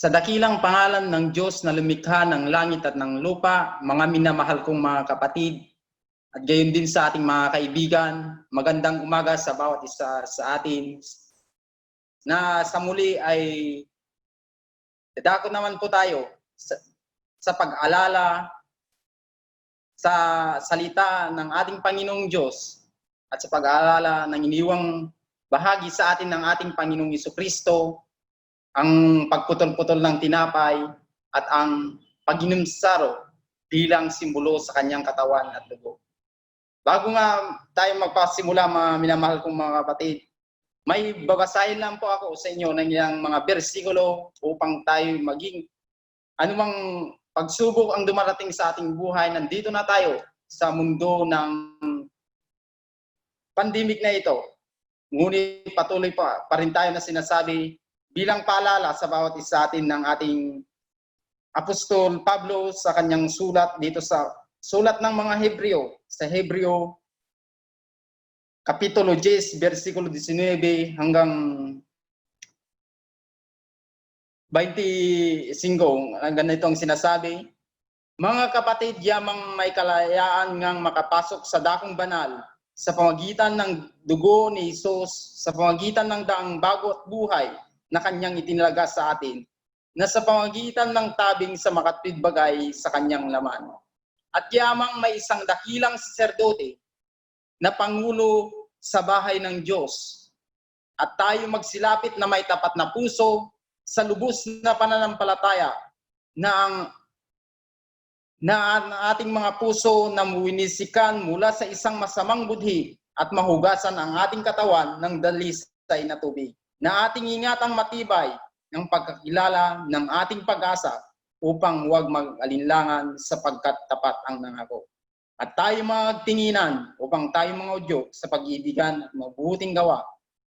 Sa dakilang pangalan ng Diyos na lumikha ng langit at ng lupa, mga minamahal kong mga kapatid, at gayon din sa ating mga kaibigan, magandang umaga sa bawat isa sa atin, na sa muli ay dadako naman po tayo sa pag-alala sa salita ng ating Panginoong Diyos at sa pag-aalala ng iniwang bahagi sa atin ng ating Panginoong Jesucristo, ang pagputol-putol ng tinapay at ang pag-inom sa saro bilang simbolo sa kanyang katawan at dugo. Bago nga tayo magpasimula, mga minamahal kong mga kapatid, may babasahin lang po ako sa inyo ng ilang mga bersikulo upang tayo maging anumang pagsubok ang dumarating sa ating buhay. Nandito na tayo sa mundo ng pandemic na ito. Ngunit patuloy pa rin tayo na sinasabi bilang paalala sa bawat isa atin ng ating Apostol Pablo sa kanyang sulat dito sa sulat ng mga Hebreo, sa Hebreo Kapitulo 10, versikulo 19 hanggang 25, ang ganito ang sinasabi, mga kapatid, yamang may kalayaan ngang makapasok sa dakong banal sa pamagitan ng dugo ni Jesus, sa pamagitan ng daang bago at buhay na kanyang itinalaga sa atin, na sa pamagitan ng tabing sa makatwid bagay sa kanyang laman. At yamang may isang dakilang saserdote na pangulo sa bahay ng Diyos, at tayo magsilapit na may tapat na puso sa lubos na pananampalataya na ang ating mga puso na muwinisikan mula sa isang masamang budhi at mahugasan ang ating katawan ng dalisay na tubig, na ating ingatang matibay ng pagkakilala ng ating pag-asa upang huwag mag-alinlangan sapagkat tapat ang nangako. At tayo magtinginan upang tayo mga udyo sa pag-ibigan at mabuting gawa,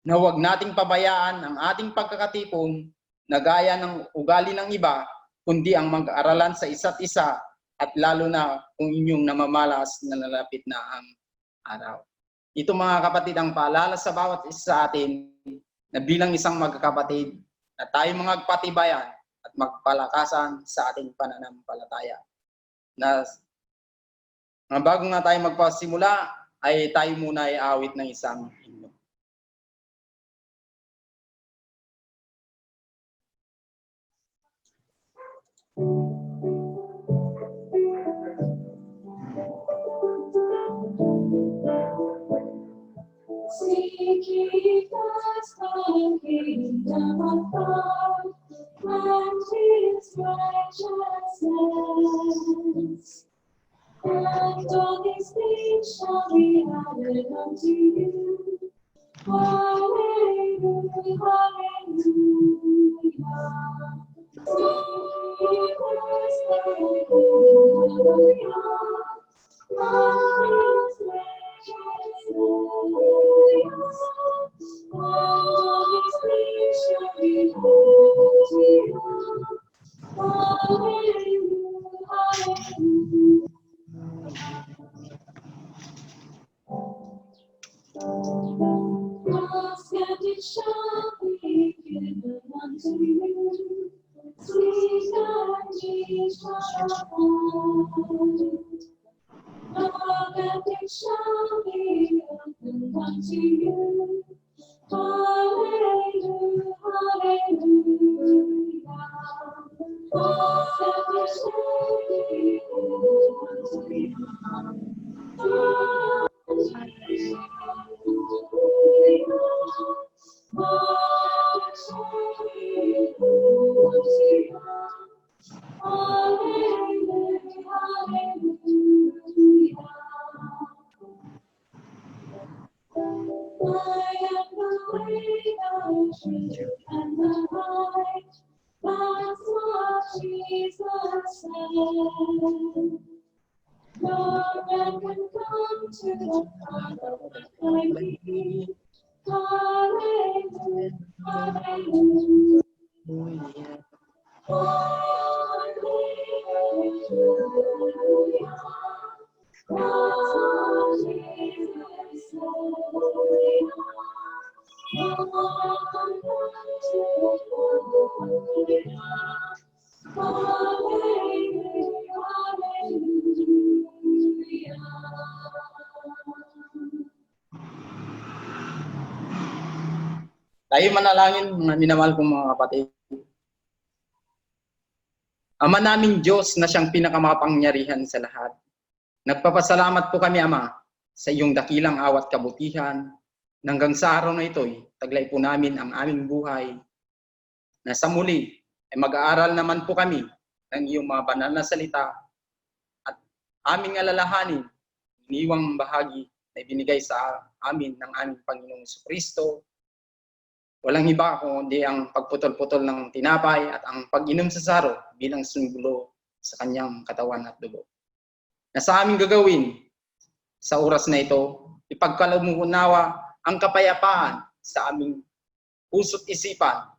na huwag nating pabayaan ang ating pagkakatipon na gaya ng ugali ng iba, kundi ang mag-aralan sa isa't isa at lalo na kung inyong namamalas na lalapit na ang araw. Ito mga kapatid ang paalala sa bawat isa sa atin na bilang isang magkakapatid na tayo magpatibayan at magpalakasan sa ating pananampalataya. Na bago nga tayo magpasimula ay tayo muna ay awit ng isang himno. Seek ye first the kingdom of God and His righteousness, and all these things shall be added unto you. Hallelujah, hallelujah. Seek ye first the kingdom of God and His all these things shall be added to you. Hallelujah, hallelujah. Ask and it shall be given unto you. Seek and ye shall find. Knock and it shall be opened unto you. Hallelujah, hallelujah. Ask and it shall be opened unto you. Hallelujah, what shall be opened unto you. Hallelujah, hallelujah. I am the way, the truth, and the light. That's what Jesus said. No man can come to the Father but by me. Hallelujah, hallelujah. Hallelujah. Oh, Jesus, hallelujah. Tayo manalangin, mga minamahal kong mga kapatid. Ama naming Diyos na siyang pinakamakapangyarihan sa lahat. Nagpapasalamat po kami, Ama, sa iyong dakilang awat kabutihan. Hanggang sa araw na ito'y taglay po namin ang aming buhay. Na sa muli ay mag-aaral naman po kami ng iyong mga banal na salita at aming alalahanin, iniwang bahagi na ibinigay sa amin ng aming Panginoong Jesucristo. Walang iba kundi ang pagputol-putol ng tinapay at ang pag-inom sa saro bilang simbolo sa kanyang katawan at dugo. Na sa aming gagawin sa oras na ito, ipagkalumunawa ang kapayapaan sa aming puso't isipan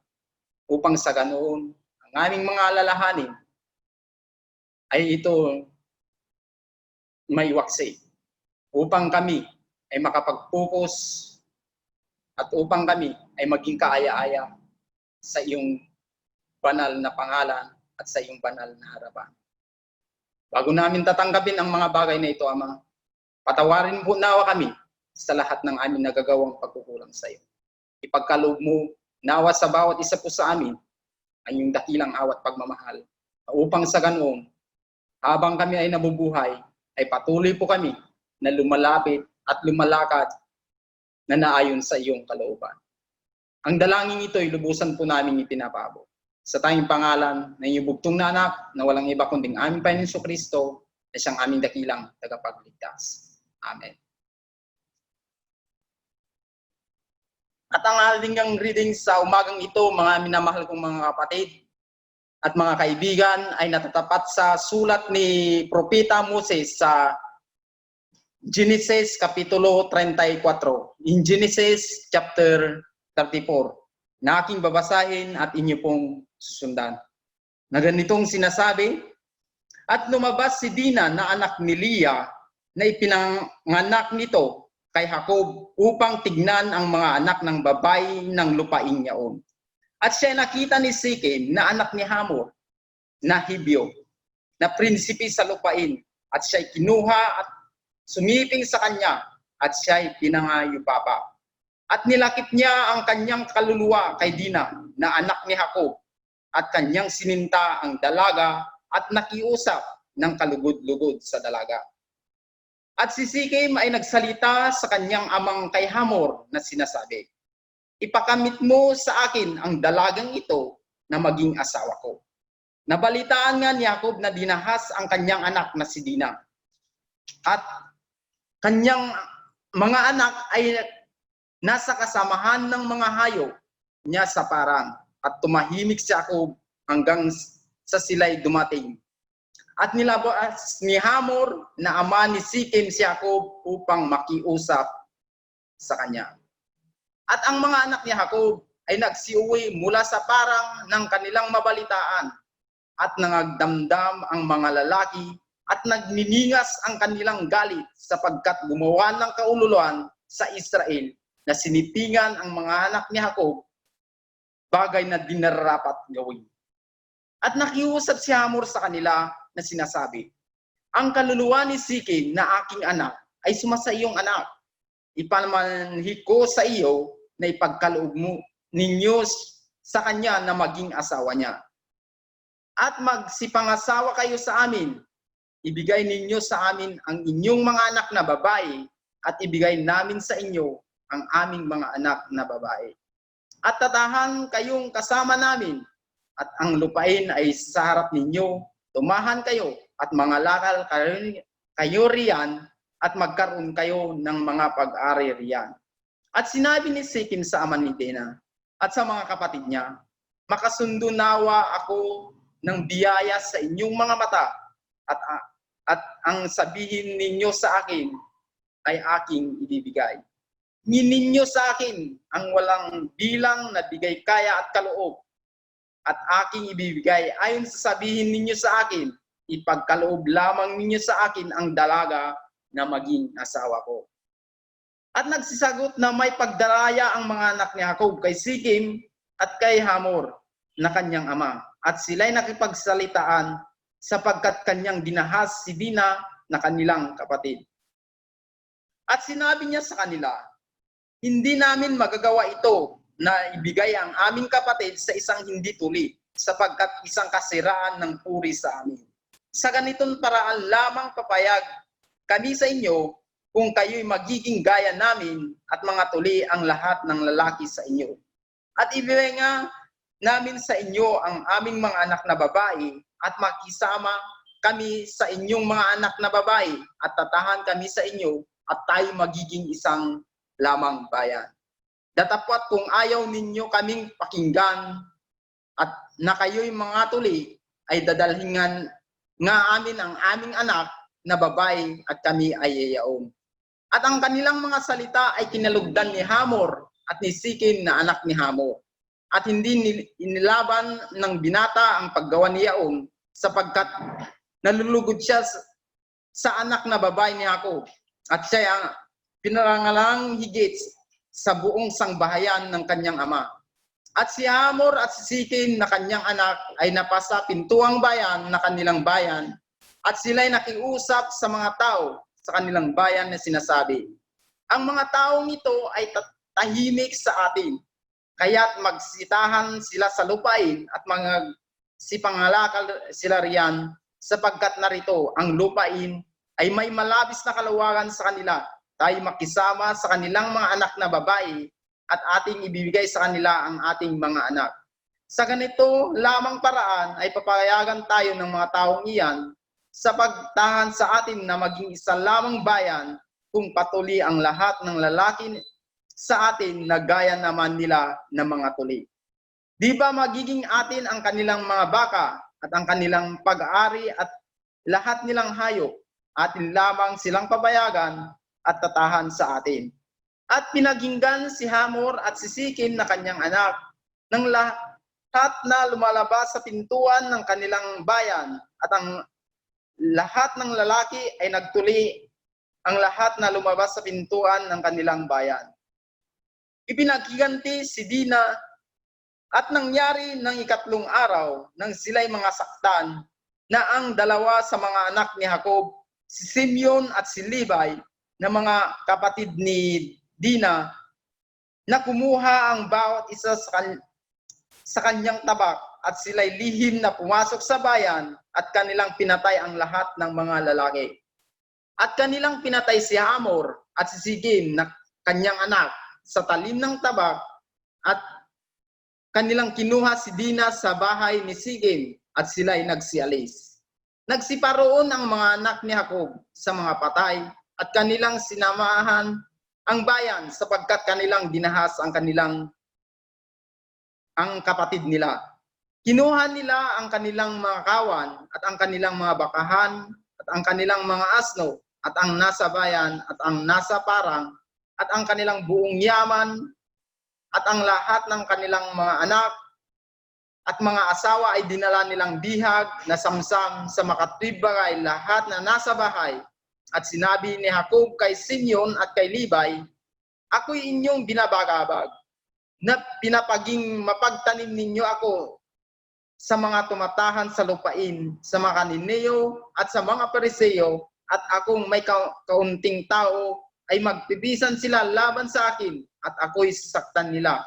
upang sa ganoon ang aming mga alalahanin ay ito maiwaksi upang kami ay makapag-focus at upang kami ay maging kaaya-aya sa iyong banal na pangalan at sa iyong banal na harapan. Bago namin tatanggapin ang mga bagay na ito, Ama, patawarin po nawa kami sa lahat ng aming nagagawang pagkukulang sa iyo. Ipagkaloob mo nawa sa bawat isa po sa amin ang iyong dakilang awat pagmamahal upang sa ganoon, habang kami ay nabubuhay, ay patuloy po kami na lumalapit at lumalakad na naayon sa iyong kalooban. Ang dalangin ito ay lubusan po namin ipinapabot. Sa tayong pangalan ng iyong bugtong na anak na walang iba kundi ang aming Panginoon Jesucristo na siyang aming dakilang tagapagligtas. Amen. At ang ating reading sa umagang ito, mga minamahal kong mga kapatid at mga kaibigan, ay natatapat sa sulat ni Propeta Moses sa Genesis Kapitulo 34. In Genesis chapter 34, na aking babasahin at inyo pong susundan. Na ganitong sinasabi, at lumabas si Dina na anak ni Leah na ipinanganak nito kay Jacob upang tignan ang mga anak ng babae ng lupain niyaon. At siya nakita ni Sikem na anak ni Hamor na Hibyo, na prinsipe sa lupain, at siya'y kinuha at sumiping sa kanya, at siya'y pinangayupapa. At nilakip niya ang kanyang kaluluwa kay Dina na anak ni Jacob, at kanyang sininta ang dalaga at nakiusap ng kalugod-lugod sa dalaga. At si Sikem ay nagsalita sa kanyang amang kay Hamor na sinasabi, ipakamit mo sa akin ang dalagang ito na maging asawa ko. Nabalitaan nga ni Jacob na dinahas ang kanyang anak na si Dina. At kanyang mga anak ay nasa kasamahan ng mga hayop niya sa parang, at tumahimik si Jacob hanggang sa sila'y dumating. At nilabas ni Hamor na ama ni Sikem si Jacob upang makiusap sa kanya. At ang mga anak ni Jacob ay nagsiuwi mula sa parang ng kanilang mabalitaan, at nangagdamdam ang mga lalaki at nagniningas ang kanilang galit sapagkat gumawa ng kaululuan sa Israel na sinipingan ang mga anak ni Jacob, bagay na dinarapat gawin. At nakiusap si Hamor sa kanila na sinasabi, ang kaluluwa ni Sikem na aking anak ay sumasa iyong anak. Ipamanhi ko sa iyo na ipagkaloob mo ninyo sa kanya na maging asawa niya. At magsipangasawa kayo sa amin. Ibigay ninyo sa amin ang inyong mga anak na babae at ibigay namin sa inyo ang aming mga anak na babae. At tatahan kayong kasama namin at ang lupain ay sa harap ninyo. Tumahan kayo at mangalakal kayo riyan at magkaroon kayo ng mga pag-ari riyan. At sinabi ni Sikem sa ama ni Dina at sa mga kapatid niya, makasundo nawa ako ng biyaya sa inyong mga mata at ang sabihin ninyo sa akin ay aking ibibigay. Ninyo sa akin ang walang bilang na bigay kaya at kaloob, at aking ibibigay ayon sa sabihin ninyo sa akin, ipagkaloob lamang ninyo sa akin ang dalaga na maging asawa ko. At nagsisagot na may pagdaraya ang mga anak ni Jacob kay Sikem at kay Hamor na kanyang ama, at sila'y nakipagsalitaan sapagkat kanyang dinahas si Dina na kanilang kapatid. At sinabi niya sa kanila, hindi namin magagawa ito na ibigay ang aming kapatid sa isang hindi tuli, sapagkat isang kasiraan ng puri sa amin. Sa ganitong paraan lamang papayag kami sa inyo kung kayo'y magiging gaya namin at mga tuli ang lahat ng lalaki sa inyo. At ibigay nga namin sa inyo ang aming mga anak na babae at makisama kami sa inyong mga anak na babae at tatahan kami sa inyo at tayo magiging isang lamang bayan. Datapwat kung ayaw ninyo kaming pakinggan at na kayo'y mga tuli ay dadalhingan nga amin ang aming anak na babae at kami ay yayaon. At ang kanilang mga salita ay kinalugdan ni Hamor at ni Sikim na anak ni Hamor. At hindi inilaban ng binata ang paggawa ni Yaon sapagkat nalulugod siya sa anak na babae ni Jacob. At siya ang pinarangalang higit sa buong sangbahayan ng kanyang ama. At si Hamor at si Sikim na kanyang anak ay napasa pintuang bayan na kanilang bayan at sila'y nakiusap sa mga tao sa kanilang bayan na sinasabi, ang mga taong ito ay tahimik sa atin, kaya't magsitahan sila sa lupain at mga sipangalakal sila riyan sapagkat narito ang lupain ay may malabis na kaluwagan sa kanila, tayo makisama sa kanilang mga anak na babae at ating ibibigay sa kanila ang ating mga anak. Sa ganito lamang paraan ay papayagan tayo ng mga taong iyan sa pagtahan sa atin na maging isa lamang bayan kung patuli ang lahat ng lalaki sa atin na gaya naman nila ng mga tuli. Di ba magiging atin ang kanilang mga baka at ang kanilang pag-aari at lahat nilang hayop, atin lamang silang pabayagan at tatahan sa atin. At pinaginggan si Hamor at si Sikim na kanyang anak ng lahat na lumalabas sa pintuan ng kanilang bayan at ang lahat ng lalaki ay nagtuli ang lahat na lumabas sa pintuan ng kanilang bayan. Ipinaghiganti si Dina at nangyari ng ikatlong araw nang sila'y mga saktan na ang dalawa sa mga anak ni Jacob, si Simeon at si Levi na mga kapatid ni Dina na kumuha ang bawat isa sa kanyang tabak at sila'y lihim na pumasok sa bayan at kanilang pinatay ang lahat ng mga lalaki. At kanilang pinatay si Hamor at si Sikim na kanyang anak sa talim ng tabak at kanilang kinuha si Dina sa bahay ni Sikim at sila'y nagsialis. Nagsiparoon ang mga anak ni Jacob sa mga patay at kanilang sinamahan ang bayan sapagkat kanilang dinahas ang kapatid nila. Kinuha nila ang kanilang mga kawan at ang kanilang mga bakahan at ang kanilang mga asno at ang nasa bayan at ang nasa parang at ang kanilang buong yaman at ang lahat ng kanilang mga anak at mga asawa ay dinala nilang bihag na samsam sa makatwibagay lahat na nasa bahay. At sinabi ni Jacob kay Simeon at kay Levi, ako'y inyong binabagabag na pinapaging mapagtanim ninyo ako sa mga tumatahan sa lupain, sa mga Kanineo at sa mga Pariseo, at akong may kaunting tao ay magpipisan sila laban sa akin at ako'y sasaktan nila.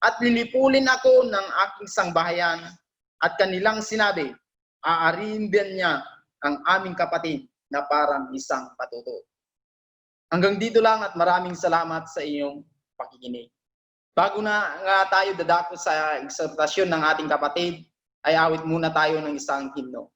At lilipulin ako ng aking sangbahayan at kanilang sinabi, aariin niya ang aming kapatid na parang isang patuto. Hanggang dito lang at maraming salamat sa inyong pakikinig. Bago na nga tayo dadako sa eksortasyon ng ating kapatid, ay awit muna tayo ng isang himno.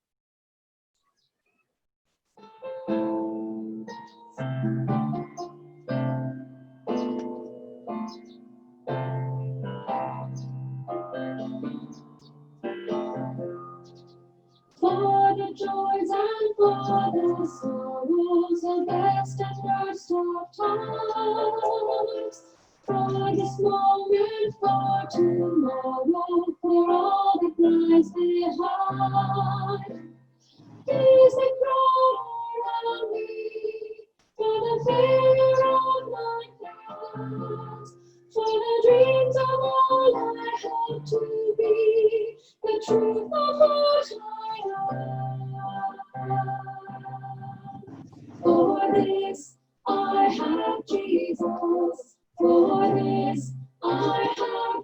For the joys and for the sorrows, the best and worst of times. For this moment, for tomorrow, for all that lies behind. Peace and crowd around me, for the failure of my plans, for the dreams of all I hope to be, the truth of what I am. For this I have Jesus, for this I have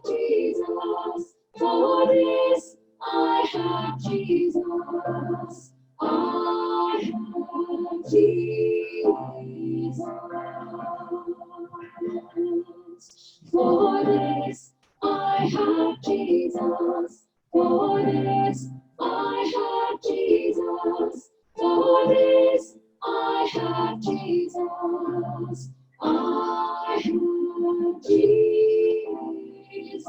For this I have Jesus. For this I have Jesus. For this I have Jesus. I have Jesus.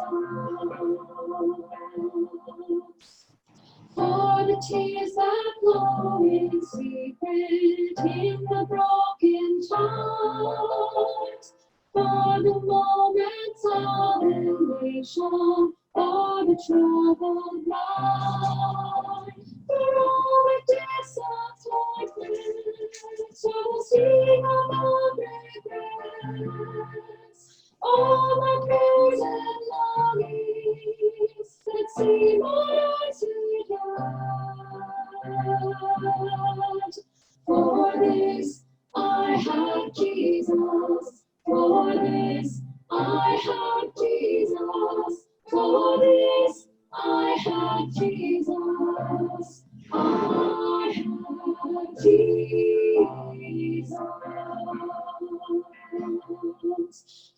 For the tears that flow in secret in the broken times, for the moments of elation, for the troubled mind, for all the disappointments, for the sting of regrets, all my prayers and longings that seem unanswered yet. For this I have Jesus. For this I have Jesus. For this I have Jesus. I have Jesus.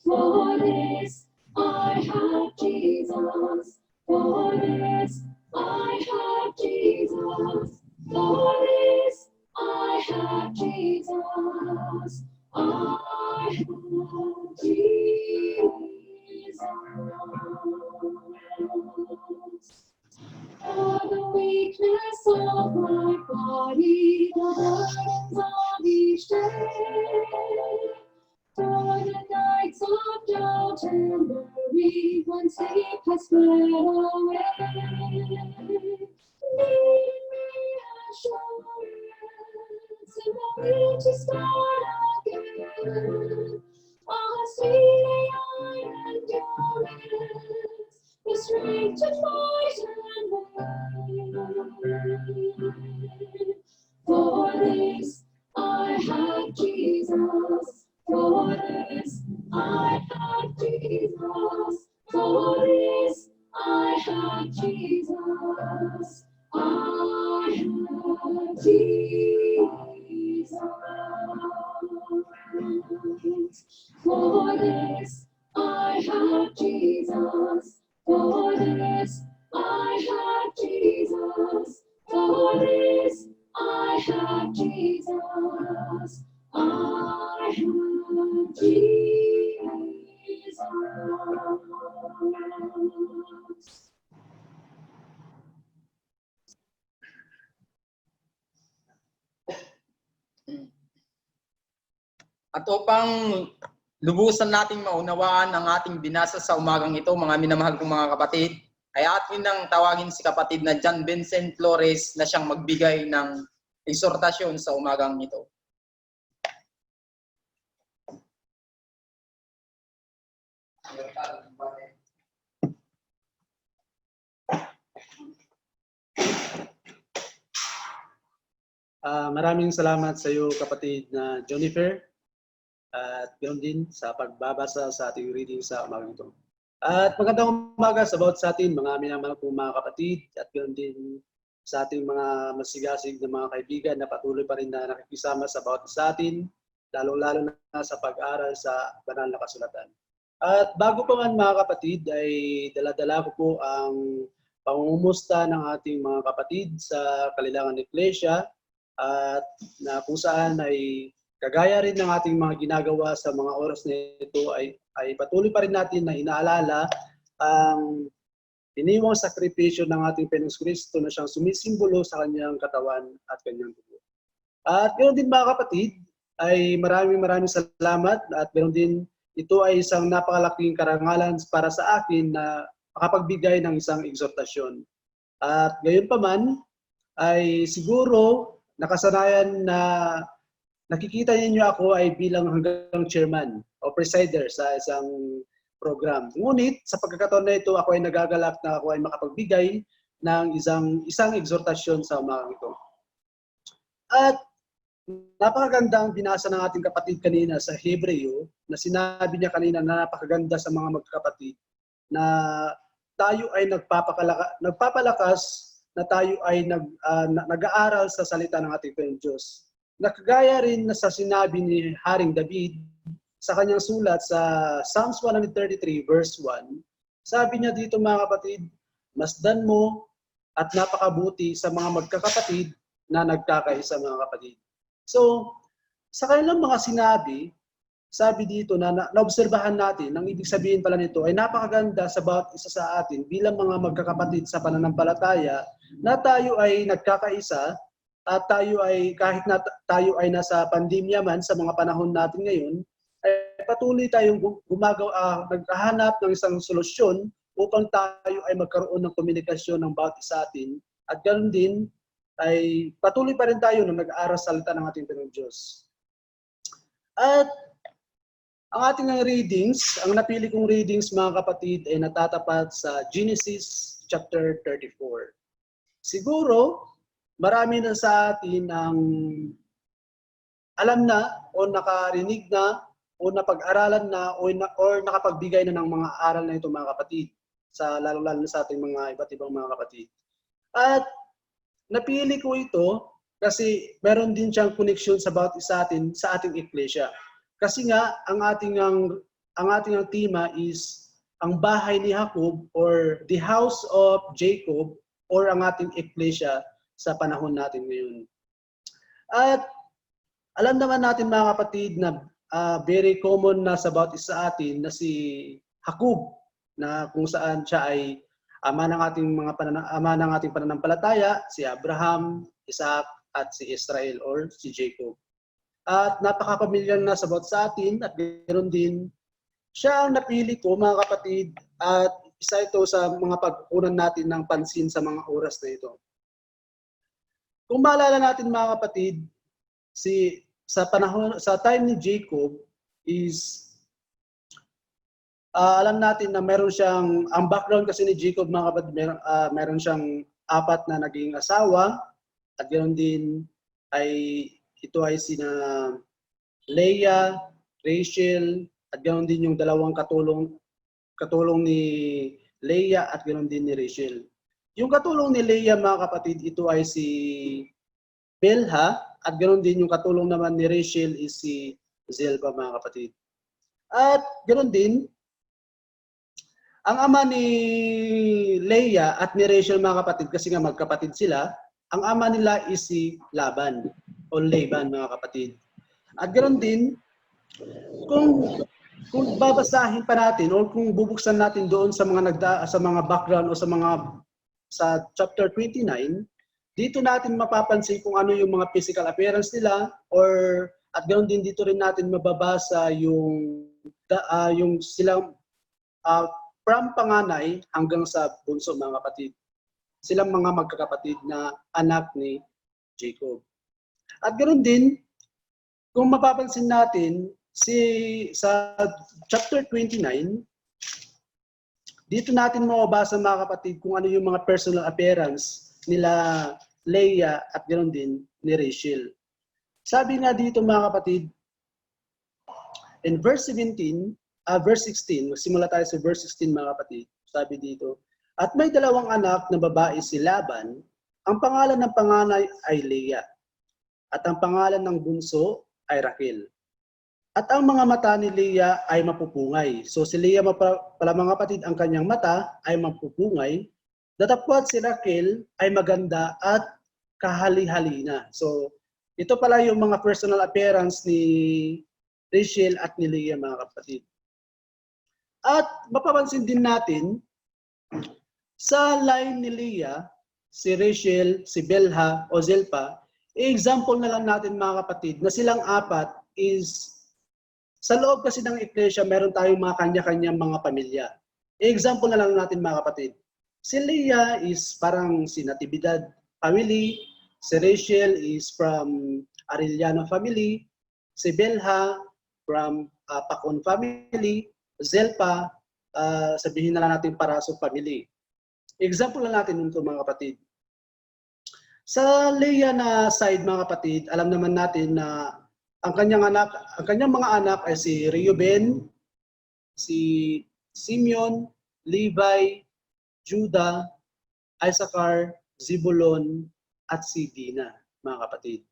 For this I have Jesus. For this I have Jesus. For this I have Jesus. I have Jesus. For the weakness of my body, the burdens of each day, for the nights of doubt and worry, when sleep has fled away, lead me assurance in the will to start again. I'll see endurance, the strength to fight and win. For this I have Jesus. For this I have Jesus. For this I have Jesus. I have Jesus. For this I have Jesus. For this I have Jesus. For this I have Jesus. I have Jesus. At upang lubusan nating maunawaan ang ating binasa sa umagang ito, mga minamahal kong mga kapatid, ay atin nang tawagin si kapatid na John Vincent Flores na siyang magbigay ng eksortasyon sa umagang ito. Maraming salamat sa iyo, kapatid na Jennifer, at ganoon din sa pagbabasa sa ating reading sa umagang ito. At magandang umaga sa bawat sa atin, mga minamahal kong mga kapatid, at ganoon din sa ating mga masigasig na mga kaibigan na patuloy pa rin na nakikisama sa bawat sa atin, lalong-lalo na sa pag-aral sa banal na kasulatan. At bago pa man mga kapatid, ay dala-dala ko po ang pangungumusta ng ating mga kapatid sa Kalilangan Iglesia, at na kung saan ay kagaya rin ng ating mga ginagawa sa mga oras na ito ay patuloy pa rin natin na inaalala ang iniwang sakripisyo ng ating Panginoong Kristo na siyang sumisimbolo sa kanyang katawan at kanyang dugo. At ganoon din mga kapatid, ay maraming salamat, at ganoon din ito ay isang napakalaking karangalan para sa akin na makapagbigay ng isang eksortasyon. At gayon pa man, ay siguro nakasanayan na nakikita ninyo ako ay bilang hanggang chairman o presider sa isang program. Ngunit sa pagkakataon na ito, ako ay nagagalak na ako ay makapagbigay ng isang eksortasyon sa umagang ito. At napakaganda ang binasa ng ating kapatid kanina sa Hebreo, na sinabi niya kanina na napakaganda sa mga magkakapatid na tayo ay nagpapalakas, na tayo ay nag-aaral sa salita ng ating Panginoong Diyos. Nakagaya rin na sa sinabi ni Haring David sa kanyang sulat sa Psalms 133 verse 1, sabi niya dito mga kapatid, masdan mo at napakabuti sa mga magkakapatid na nagkakaisa mga kapatid. So, sa kanilang mga sinabi, sabi dito na naobserbahan natin, ang ibig sabihin pala nito ay napakaganda sa bawat isa sa atin bilang mga magkakapatid sa pananampalataya na tayo ay nagkakaisa at tayo ay kahit na tayo ay nasa pandemya man sa mga panahon natin ngayon, ay patuloy tayong naghahanap ng isang solusyon upang tayo ay magkaroon ng komunikasyon ng bawat isa atin at ganoon din ay patuloy pa rin tayo na nag-aaral salita ng ating Panginoong Diyos. At ang ating readings, ang napili kong readings mga kapatid ay natatapat sa Genesis chapter 34. Siguro, marami na sa atin ang alam na o nakarinig na o napag-aralan na or nakapagbigay na ng mga aral na ito mga kapatid, sa lalo-lalo na sa ating mga iba't ibang mga kapatid. At napili ko ito kasi meron din siyang connection sa bawat isa atin sa ating iglesia. Kasi nga ang ating tema is ang bahay ni Jacob or the house of Jacob or ang ating iglesia sa panahon natin ngayon. At alam naman natin mga kapatid na very common na sa bawat isa atin na si Jacob na kung saan siya ay ama ng ating pananampalataya, si Abraham, Isaac at si Israel or si Jacob. At napakapamilyar na sa bawat sa atin at ganoon din siya ang napili ko mga kapatid at isa ito sa mga pagkukunan natin ng pansin sa mga oras na ito. Kung maalala natin mga kapatid, sa time ni Jacob is alam natin na meron siyang, ang background kasi ni Jacob mga kapatid, meron siyang 4 na naging asawa at ganoon din ay ito ay sina Leah, Rachel, at ganoon din yung dalawang katulong ni Leah at ganoon din ni Rachel. Yung katulong ni Leah mga kapatid, ito ay si Bilhah at ganoon din yung katulong naman ni Rachel is si Zilpah mga kapatid. At ganoon din, ang ama ni Leah at ni Rachel mga kapatid, kasi nga magkapatid sila, ang ama nila is si Laban o Laban mga kapatid. At ganoon din, kung babasahin pa natin o kung bubuksan natin doon sa mga background o sa chapter 29, dito natin mapapansin kung ano yung mga physical appearance nila at ganoon din dito rin natin mababasa yung silang from panganay hanggang sa bunso mga kapatid. Silang mga magkakapatid na anak ni Jacob. At ganoon din, kung mapapansin natin, sa chapter 29, dito natin mababasa mga kapatid kung ano yung mga personal appearance nila Leah at ganoon din ni Rachel. Sabi nga dito mga kapatid, in verse 16, magsimula tayo sa verse 16 mga kapatid. Sabi dito, at may 2 anak na babae si Laban, ang pangalan ng panganay ay Leah, at ang pangalan ng bunso ay Rachel. At ang mga mata ni Leah ay mapupungay. So si Leah pala mga kapatid, ang kanyang mata ay mapupungay. Datapwat si Rachel ay maganda at kahali-halina. So ito pala yung mga personal appearance ni Rachel at ni Leah mga kapatid. At mapapansin din natin, sa line ni Leah, si Rachel, si Bilhah o Zilpah, example na lang natin mga kapatid na silang 4 is sa loob kasi ng iglesia meron tayong mga kanya-kanyang mga pamilya. Example na lang natin mga kapatid. Si Leah is parang si Natividad family, si Rachel is from Arellano family, si Bilhah from Pacon family, Zilpah sabihin na lang natin Paraso family. Example lang natin nito mga kapatid. Sa Leah na side mga kapatid, alam naman natin na ang kanyang mga anak ay si Reuben, si Simeon, Levi, Judah, Issachar, Zebulon, at si Dina, mga kapatid.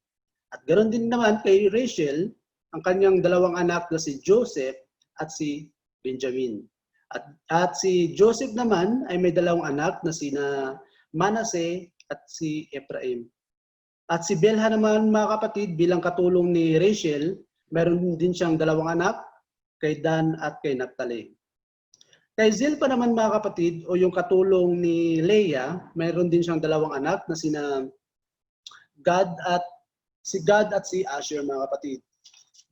At ganoon din naman kay Rachel, ang kanyang dalawang anak na si Joseph at si Benjamin. At si Joseph naman ay may dalawang anak na sina Manasseh at si Ephraim. At si Bilha naman, mga kapatid, bilang katulong ni Rachel, meron din siyang dalawang anak, kay Dan at kay Naphtali. Kay Zilpa naman, mga kapatid, o yung katulong ni Leah, meron din siyang dalawang anak na sina Gad at si Asher, mga kapatid.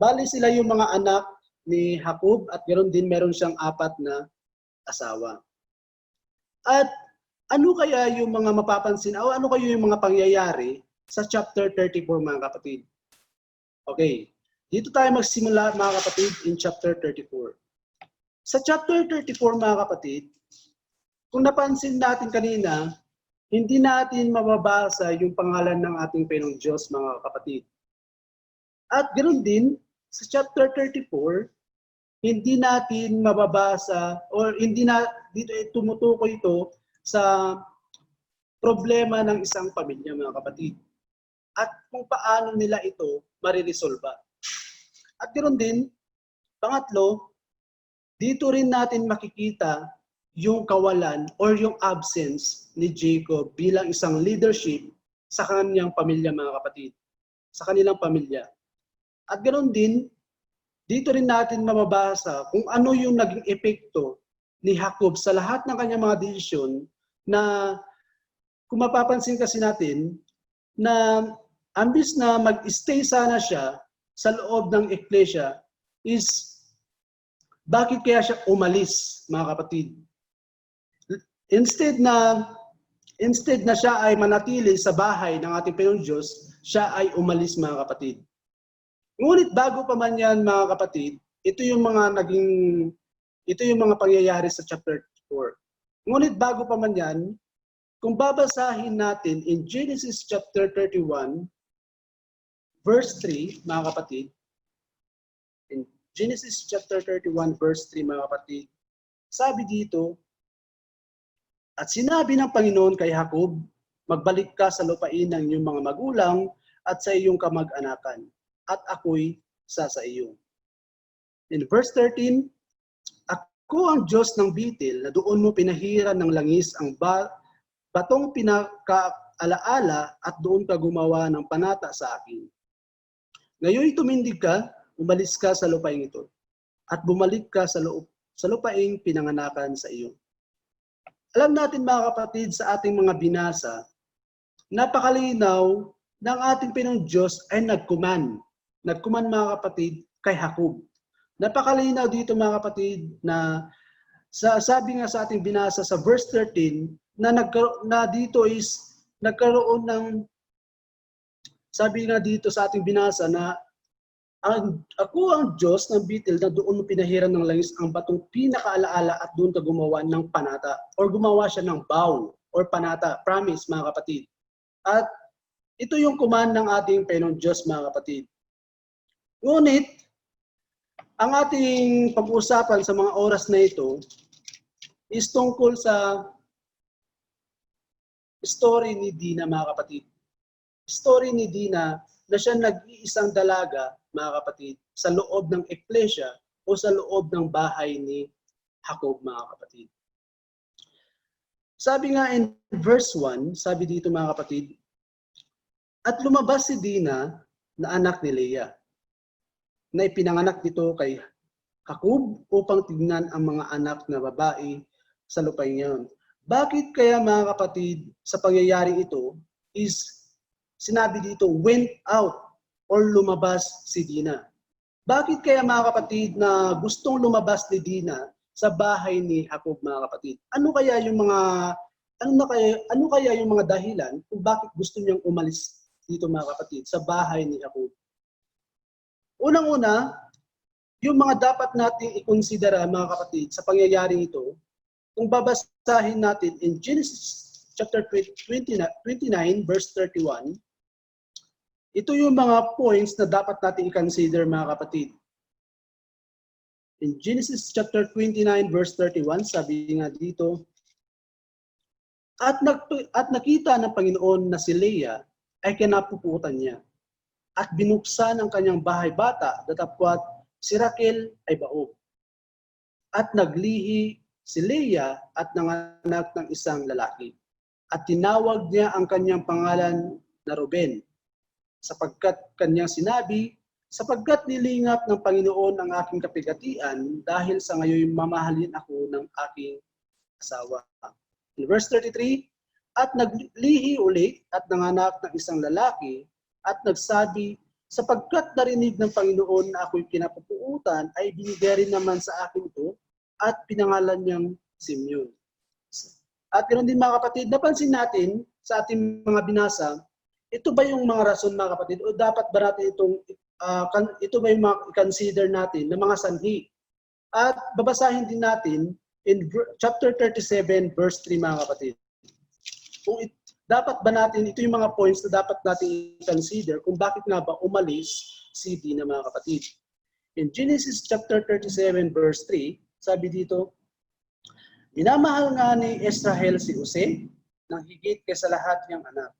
Bali sila yung mga anak ni Jacob at ganoon din meron siyang 4 na asawa. At ano kaya yung mga mapapansin o ano kaya yung mga pangyayari sa chapter 34, mga kapatid? Okay, dito tayo magsimula, mga kapatid, in chapter 34. Sa chapter 34, mga kapatid, kung napansin natin kanina, hindi natin mababasa yung pangalan ng ating Panginoong Diyos, mga kapatid. At ganoon din, sa chapter 34, hindi natin mababasa or hindi na dito tumutukoy ito sa problema ng isang pamilya, mga kapatid. At kung paano nila ito mariresolba. At ganoon din, pangatlo, dito rin natin makikita yung kawalan or yung absence ni Jacob bilang isang leadership sa kanyang pamilya, mga kapatid. Sa kanilang pamilya. At ganoon din, dito rin natin mababasa kung ano yung naging epekto ni Jacob sa lahat ng kanyang mga desisyon na kung mapapansin kasi natin na ambis na mag-stay sana siya sa loob ng eklesia is bakit kaya siya umalis, mga kapatid? Instead na siya ay manatili sa bahay ng ating Panginoong Diyos, siya ay umalis, mga kapatid. Ngunit bago pa man yan, mga kapatid, ito yung mga pangyayari sa chapter 4. Ngunit bago pa man yan, kung babasahin natin in Genesis chapter 31, verse 3, mga kapatid, in Genesis chapter 31, verse 3, mga kapatid, sabi dito, at sinabi ng Panginoon kay Jacob, magbalik ka sa lupain ng iyong mga magulang at sa iyong kamag-anakan, at ako'y sa iyo. In verse 13, ako ang Diyos ng Bitil na doon mo pinahiran ng langis ang batong pinakaalaala at doon ka gumawa ng panata sa akin. Ngayon tumindig ka, umalis ka sa lupaing ito, at bumalik ka sa lupaing pinanganakan sa iyo. Alam natin, mga kapatid, sa ating mga binasa, napakalinaw ng ating Panginoong Diyos ay nag-command, mga kapatid, kay Jacob. Napakalinaw dito, mga kapatid, na sabi nga sa ating binasa sa verse 13 na dito is nagkaroon ng, sabi nga dito sa ating binasa na ako ang Diyos ng Bitil na doon mo pinahiran ng langis ang batong pinakaalaala at doon ka gumawa ng panata or gumawa siya ng vow or panata, promise, mga kapatid. At ito yung command ng ating Panginoong Diyos, mga kapatid. Ngunit, ang ating pag-uusapan sa mga oras na ito is tungkol sa story ni Dina, mga kapatid. Story ni Dina na siya nag-iisang dalaga, mga kapatid, sa loob ng eklesia o sa loob ng bahay ni Jacob, mga kapatid. Sabi nga in verse 1, sabi dito, mga kapatid, at lumabas si Dina na anak ni Leah, na ipinanganak dito kay Jacob upang tignan ang mga anak na babae sa lupain ngayon. Bakit kaya, mga kapatid, sa pangyayaring ito is sinabi dito, went out or lumabas si Dina? Bakit kaya, mga kapatid, na gustong lumabas ni Dina sa bahay ni Jacob, mga kapatid? Ano kaya yung mga dahilan kung bakit gusto niyang umalis dito, mga kapatid, sa bahay ni Jacob? Unang-una, yung mga dapat nating ikonsidera, mga kapatid, sa pangyayaring ito, kung babasahin natin in Genesis chapter 29, verse 31, ito yung mga points na dapat nating i-consider, mga kapatid. In Genesis chapter 29, verse 31, sabi nga dito, at nakita ng Panginoon na si Leah ay kinapuputan niya. at binuksan ang kanyang bahay bata, datapwat si Raquel ay baog. At naglihi si Leah at nanganak ng isang lalaki. At tinawag niya ang kanyang pangalan na Ruben, sapagkat kanyang sinabi, sapagkat nilingap ng Panginoon ang aking kapigatian, dahil sa ngayon mamahalin ako ng aking asawa. In verse 33, at naglihi uli at nanganak ng isang lalaki, at nagsabi, sapagkat narinig ng Panginoon na ako'y kinapupuutan, ay binigay rin naman sa akin ito, at pinangalan niyang Simeon. At ganoon din mga kapatid, napansin natin sa ating mga binasa, ito ba yung mga rason mga kapatid, o dapat ba natin ito ba yung consider natin na mga sanhi? At babasahin din natin in chapter 37 verse 3 mga kapatid. Kung dapat ba natin, ito yung mga points na dapat natin i-consider kung bakit nga ba umalis si Dina mga kapatid. In Genesis chapter 37 verse 3, sabi dito, minamahal nga ni Israel si Jose nang higit kaysa lahat niyang anak,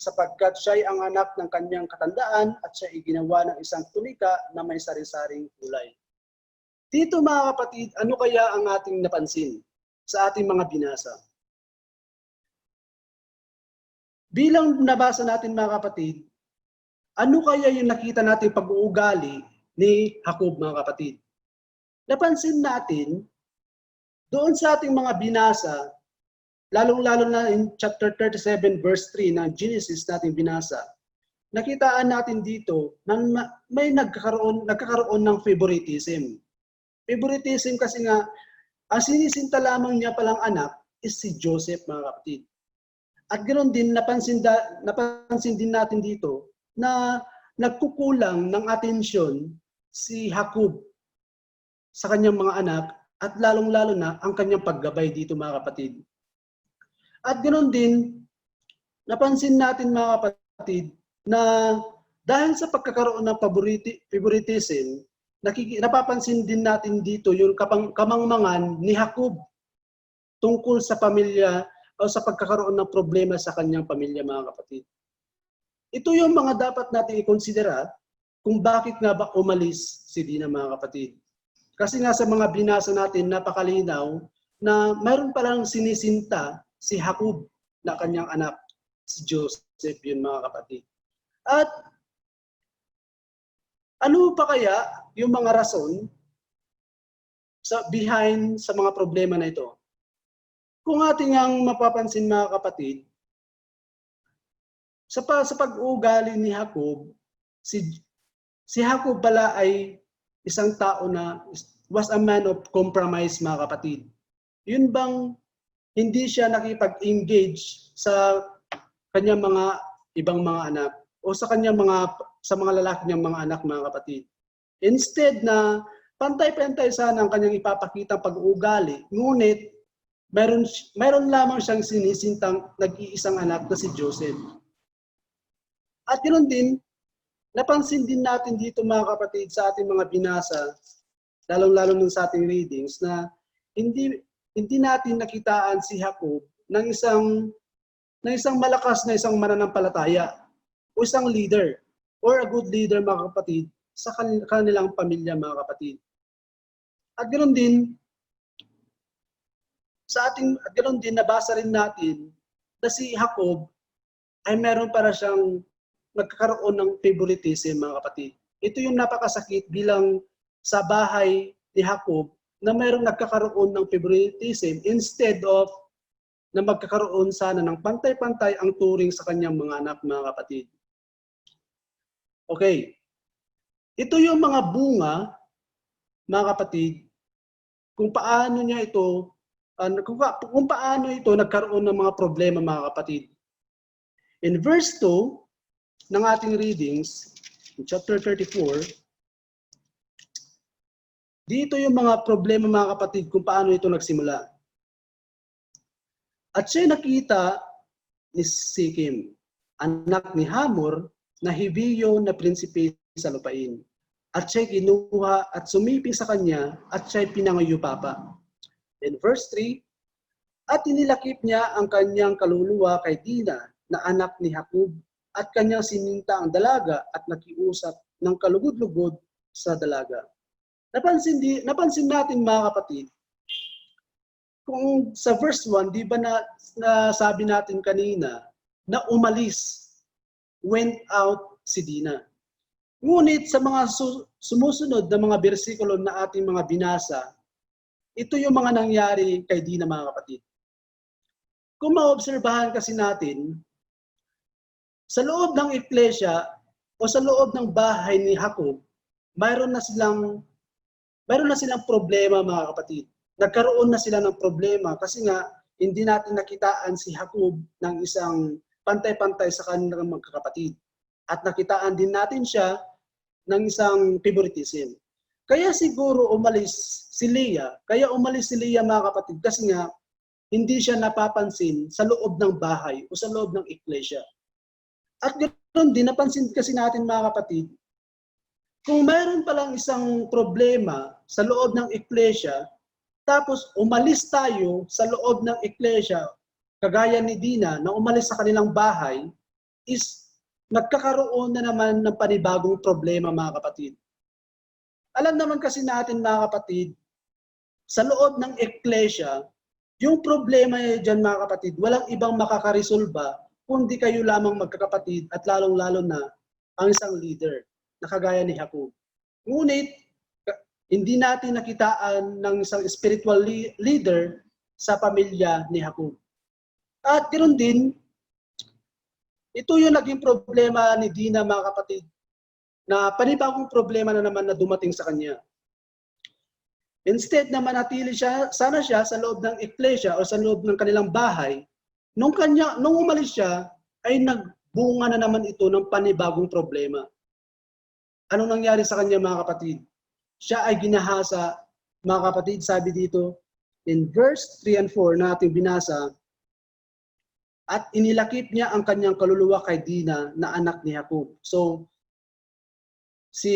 sapagkat siya ay ang anak ng kanyang katandaan at siya ay ginawa ng isang tunika na may sari-saring kulay. Dito mga kapatid, ano kaya ang ating napansin sa ating mga binasa? Bilang nabasa natin mga kapatid, ano kaya yung nakita natin pag-uugali ni Jacob mga kapatid? Napansin natin, doon sa ating mga binasa, lalong-lalo na in chapter 37 verse 3 ng Genesis nating binasa, nakitaan natin dito na may nagkakaroon ng favoritism. Favoritism kasi nga, ang sinisinta lamang niya palang anak is si Joseph mga kapatid. At ganoon din, napansin din natin dito na nagkukulang ng atensyon si Jacob sa kanyang mga anak at lalong-lalo na ang kanyang paggabay dito mga kapatid. At ganoon din, napansin natin mga kapatid na dahil sa pagkakaroon ng favoritism, napapansin din natin dito yung kamangmangan ni Jacob tungkol sa pamilya o sa pagkakaroon ng problema sa kanyang pamilya mga kapatid. Ito yung mga dapat natin i-considera kung bakit nga ba umalis si Dina mga kapatid. Kasi nga sa mga binasa natin, napakalinaw na mayroon palang sinisinta si Jacob na kanyang anak, si Joseph yun mga kapatid. At ano pa kaya yung mga rason behind sa mga problema na ito? Kung ating ang mapapansin mga kapatid, sa pag-uugali ni Jacob, si Jacob pala ay isang tao na was a man of compromise mga kapatid. Yun bang hindi siya nakipag-engage sa kanyang mga ibang mga anak o sa mga lalaki niyang mga anak mga kapatid. Instead na pantay-pantay sana ang kanyang ipapakitang pag-uugali, ngunit mayroon lamang siyang sinisintang nag-iisang anak na si Joseph. At ganoon din, napansin din natin dito mga kapatid sa ating mga binasa, lalong-lalo nun sa ating readings, na hindi natin nakitaan si Jacob ng isang malakas na isang mananampalataya o isang leader or a good leader mga kapatid sa kanilang pamilya mga kapatid. At ganoon din, nabasa rin natin na si Jacob ay meron para siyang nagkakaroon ng favoritism mga kapatid. Ito yung napakasakit bilang sa bahay ni Jacob na mayroong nagkakaroon ng favoritism instead of na magkakaroon sana ng pantay-pantay ang turing sa kanyang mga anak mga kapatid. Okay. Ito yung mga bunga mga kapatid kung paano ito nagkaroon ng mga problema mga kapatid. In verse 2 ng ating readings, in chapter 34, dito yung mga problema mga kapatid kung paano ito nagsimula. At siya nakita ni Sikim, anak ni Hamor, na Hiviyo na prinsipe sa lupain. At siya kinuha at sumiping sa kanya at siya pinangayupapa. In verse 3, at inilakip niya ang kanyang kaluluwa kay Dina na anak ni Jacob at kanyang sininta ang dalaga at nakiusap ng kalugod-lugod sa dalaga. Napansin natin mga kapatid, kung sa verse 1, di ba nasabi natin kanina na umalis, went out si Dina. Ngunit sa mga sumusunod na mga bersikulo na ating mga binasa, ito yung mga nangyari kay Dina mga kapatid. Kung maobserbahan kasi natin, sa loob ng iglesia o sa loob ng bahay ni Jacob, mayroon na silang problema mga kapatid. Nagkaroon na sila ng problema kasi nga hindi natin nakitaan si Jacob ng isang pantay-pantay sa kanilang magkakapatid. At nakitaan din natin siya ng isang favoritism. Kaya siguro umalis si Leah mga kapatid kasi nga hindi siya napapansin sa loob ng bahay o sa loob ng iglesia. At ganoon din, napansin kasi natin mga kapatid, kung mayroon palang isang problema sa loob ng iglesia, tapos umalis tayo sa loob ng iglesia, kagaya ni Dina na umalis sa kanilang bahay, is nagkakaroon na naman ng panibagong problema mga kapatid. Alam naman kasi natin mga kapatid, sa loob ng iglesia, yung problema dyan mga kapatid, walang ibang makakaresolba kundi kayo lamang magkakapatid at lalong-lalo na ang isang leader na kagaya ni Jacob. Ngunit, hindi natin nakitaan ng isang spiritual leader sa pamilya ni Jacob. At ganoon din, ito yung naging problema ni Dina mga kapatid, na panibagong problema na naman na dumating sa kanya. Instead na manatili sana siya sa loob ng iglesia o sa loob ng kanilang bahay, nung umalis siya, ay nagbunga na naman ito ng panibagong problema. Anong nangyari sa kanya mga kapatid? Siya ay ginahasa, mga kapatid, sabi dito, in verse 3 and 4 na ating binasa, at inilakip niya ang kanyang kaluluwa kay Dina na anak ni Jacob. So, si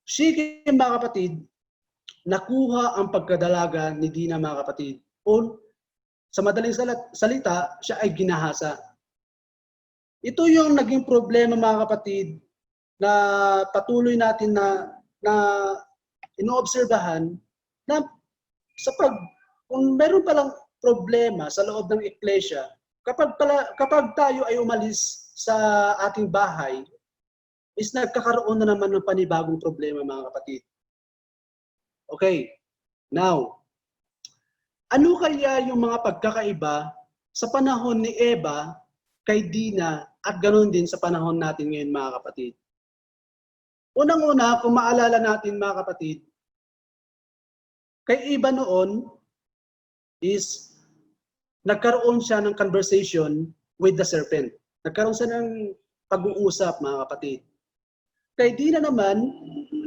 Shechem mga kapatid, nakuha ang pagkadalaga ni Dina mga kapatid. O sa madaling salita, siya ay ginahasa. Ito yung naging problema mga kapatid na patuloy natin na inoobserbahan na kung meron palang problema sa loob ng iglesia, kapag tayo ay umalis sa ating bahay, is nagkakaroon na naman ng panibagong problema mga kapatid. Okay, now, ano kaya yung mga pagkakaiba sa panahon ni Eva kay Dina at ganoon din sa panahon natin ngayon mga kapatid? Unang-una, kung maalala natin mga kapatid, kay Eva noon is nagkaroon siya ng conversation with the serpent. Nagkaroon siya ng pag-uusap mga kapatid. Kay Dina naman,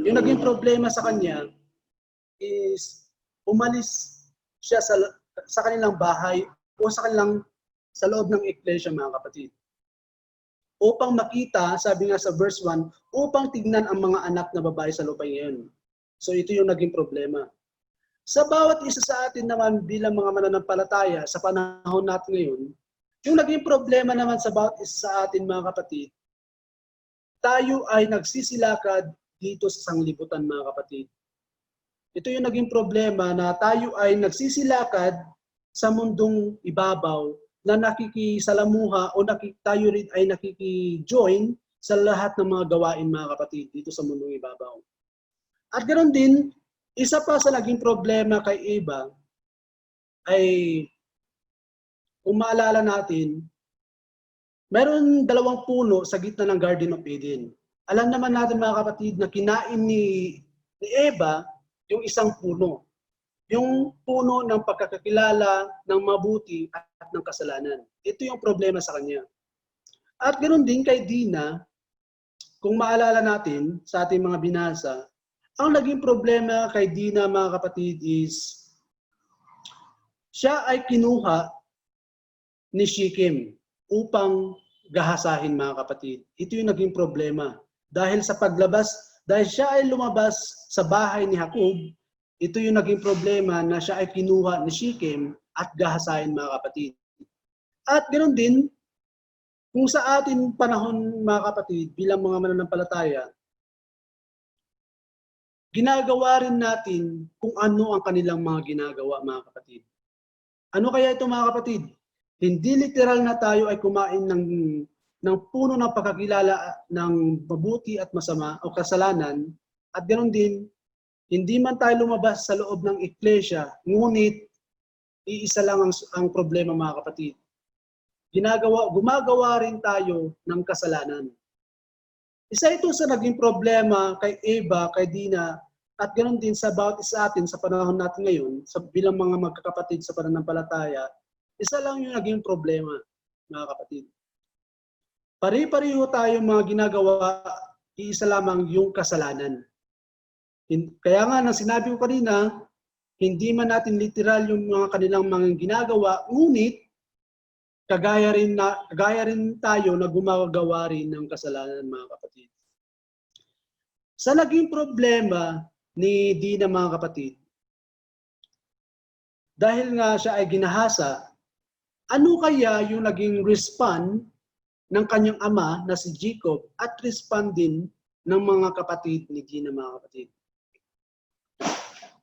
yung naging problema sa kanya is umalis siya sa kanilang bahay o sa loob ng iglesia mga kapatid. Upang makita, sabi nga sa verse 1, upang tignan ang mga anak na babae sa lupa ngayon. So ito yung naging problema. Sa bawat isa sa atin naman bilang mga mananampalataya sa panahon natin ngayon, yung naging problema naman sa bawat isa sa atin mga kapatid, tayo ay nagsisilakad dito sa sanglibutan mga kapatid. Ito yung naging problema na tayo ay nagsisilakad sa mundong ibabaw na nakikisalamuha o tayo rin ay nakiki-join sa lahat ng mga gawain mga kapatid dito sa mundong ibabaw. At ganoon din, isa pa sa naging problema kay Eva ay, kung maalala natin, meron 2 puno sa gitna ng Garden of Eden. Alam naman natin mga kapatid na kinain ni Eva yung isang puno. Yung puno ng pagkakakilala ng mabuti at ng kasalanan. Ito yung problema sa kanya. At ganoon din kay Dina, kung maalala natin sa ating mga binasa, ang naging problema kay Dina mga kapatid is siya ay kinuha ni Shechem upang gahasahin mga kapatid. Ito yung naging problema. Dahil siya ay lumabas sa bahay ni Jacob, ito yung naging problema na siya ay kinuha ni Shechem at gahasahin mga kapatid. At ganoon din, Kung sa ating panahon, mga kapatid, bilang mga mananampalataya, ginagawa rin natin kung ano ang kanilang mga ginagawa, mga kapatid. Ano kaya ito, mga kapatid? Hindi literal na tayo ay kumain ng puno ng pagkakilala ng mabuti at masama o kasalanan, at ganoon din, hindi man tayo lumabas sa loob ng iglesia, ngunit iisa lang ang problema, mga kapatid. Gumagawa rin tayo ng kasalanan. Isa ito sa naging problema kay Eva, kay Dina, at ganoon din sa bawat isa atin sa panahon natin ngayon, bilang mga magkakapatid sa pananampalataya, isa lang yung naging problema, mga kapatid. Pari-pariho tayo mga ginagawa, iisa lamang yung kasalanan. Kaya nga, nang sinabi ko kanina, hindi man natin literal yung mga kanilang mga ginagawa, ngunit kagaya rin tayo na gumagawa rin ng kasalanan, mga kapatid. Sa naging problema ni Dina, mga kapatid, dahil nga siya ay ginahasa, ano kaya yung naging respond ng kanyang ama na si Jacob at respond din ng mga kapatid ni Dina, mga kapatid?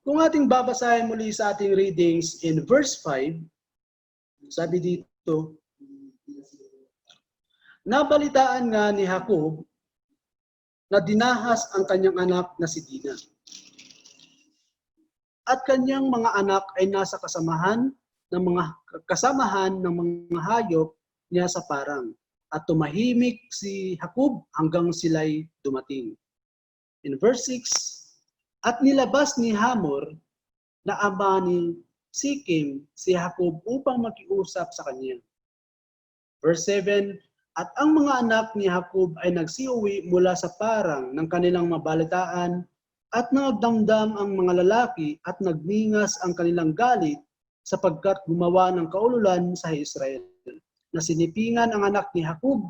Kung ating babasahin muli sa ating readings in verse 5, sabi dito, nabalitaan nga ni Jacob na dinahas ang kanyang anak na si Dina. At kanyang mga anak ay nasa kasamahan ng mga hayop niya sa parang. At tumahimik si Jacob hanggang sila'y dumating. In verse 6, at nilabas ni Hamor na ama ni Sikim si Jacob upang makiusap sa kanya. Verse 7, at ang mga anak ni Jacob ay nagsiuwi mula sa parang ng kanilang mabalitaan at nagdamdam ang mga lalaki at nagningas ang kanilang galit sapagkat gumawa ng kaululan sa Israel na sinipingan ang anak ni Jacob,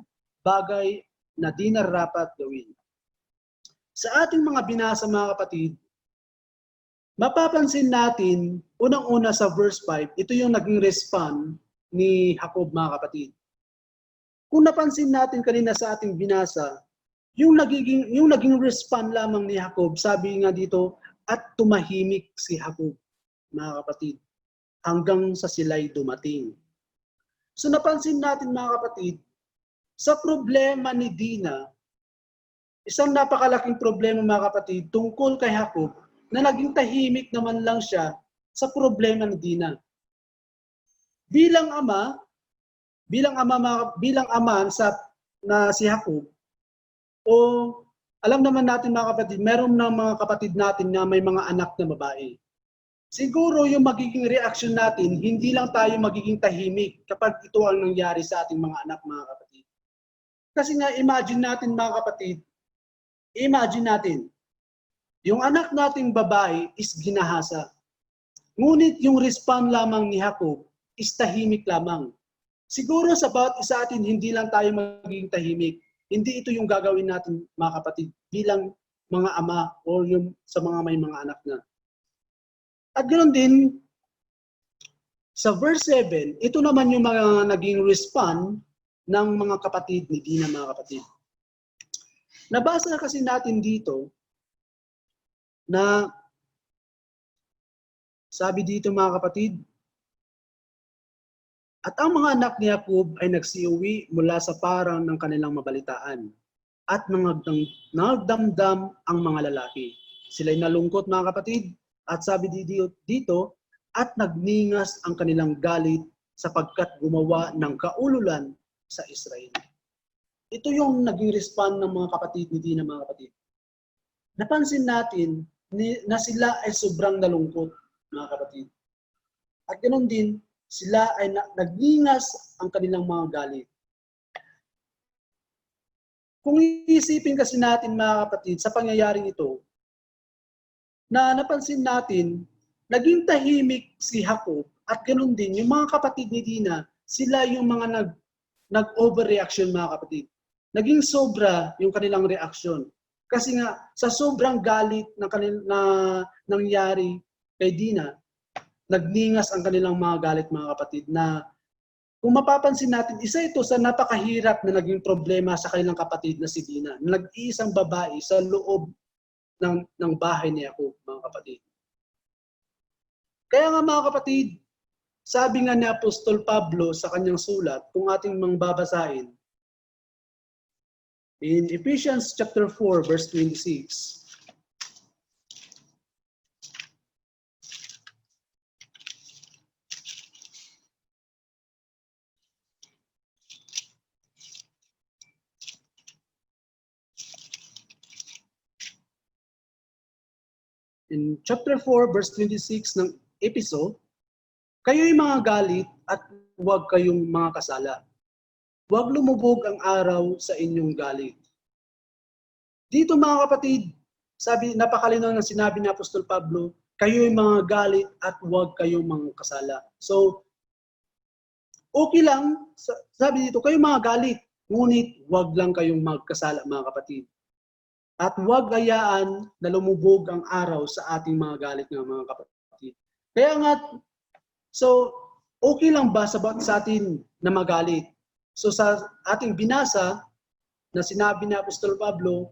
bagay na di nararapat gawin. Sa ating mga binasa, mga kapatid, mapapansin natin, unang-una sa verse 5, ito yung naging respond ni Jacob, mga kapatid. Kung napansin natin kanina sa ating binasa, yung naging respond lamang ni Jacob, sabi nga dito, at tumahimik si Jacob, mga kapatid, hanggang sa sila'y dumating. So napansin natin, mga kapatid, sa problema ni Dina, isang napakalaking problema, mga kapatid, tungkol kay Jacob, na naging tahimik naman lang siya sa problema ni Dina. Bilang ama na si Jacob, o alam naman natin, mga kapatid, meron na mga kapatid natin na may mga anak na babae. Siguro yung magiging reaction natin, hindi lang tayo magiging tahimik kapag ito ang nangyari sa ating mga anak, mga kapatid. Kasi nga, imagine natin, mga kapatid, yung anak nating babae is ginahasa. Ngunit yung respond lamang ni Jacob is tahimik lamang. Siguro sa bawat isa atin, hindi lang tayo magiging tahimik. Hindi ito yung gagawin natin, mga kapatid, bilang mga ama o yung sa mga may mga anak na. At ganoon din, sa verse 7, ito naman yung mga naging respond ng mga kapatid ni Dina, mga kapatid. Nabasa kasi natin dito na sabi dito, mga kapatid, at ang mga anak ni Jacob ay nagsiuwi mula sa parang ng kanilang mabalitaan at nagdamdam ang mga lalaki. Sila'y nalungkot, mga kapatid, at sabi dito, at nagningas ang kanilang galit sapagkat gumawa ng kaululan sa Israel. Ito yung naging respond ng mga kapatid ni Dina, mga kapatid. Napansin natin na sila ay sobrang nalungkot, mga kapatid. At ganoon din, sila ay nagningas ang kanilang mga galit. Kung iisipin kasi natin, mga kapatid, sa pangyayaring ito, na napansin natin, naging tahimik si Jacob at ganoon din, yung mga kapatid ni Dina, sila yung mga nag-overreaction, mga kapatid. Naging sobra yung kanilang reaksyon. Kasi nga, sa sobrang galit na nangyari kay Dina, nagningas ang kanilang mga galit, mga kapatid, na kung mapapansin natin, isa ito sa napakahirap na naging problema sa kanilang kapatid na si Dina. Nag-iisang babae sa loob ng bahay ni Jacob, mga kapatid. Kaya nga mga kapatid, sabi nga ni Apostol Pablo sa kanyang sulat, kung ating mangbabasahin, in Ephesians chapter 4, verse 26, in chapter 4, verse 26 ng Episo, kayo'y mga galit at huwag kayong mga kasala. Huwag lumubog ang araw sa inyong galit. Dito mga kapatid, napakalinaw ng sinabi ni Apostol Pablo, kayo'y mga galit at huwag kayong mga kasala. So, okay lang, sabi dito, kayo'y mga galit, ngunit huwag lang kayong magkasala mga kapatid. At huwag hayaan na lumubog ang araw sa ating mga galit ng mga kapatid. Kaya nga, so, okay lang ba sa atin na magalit? So sa ating binasa na sinabi ni Apostol Pablo,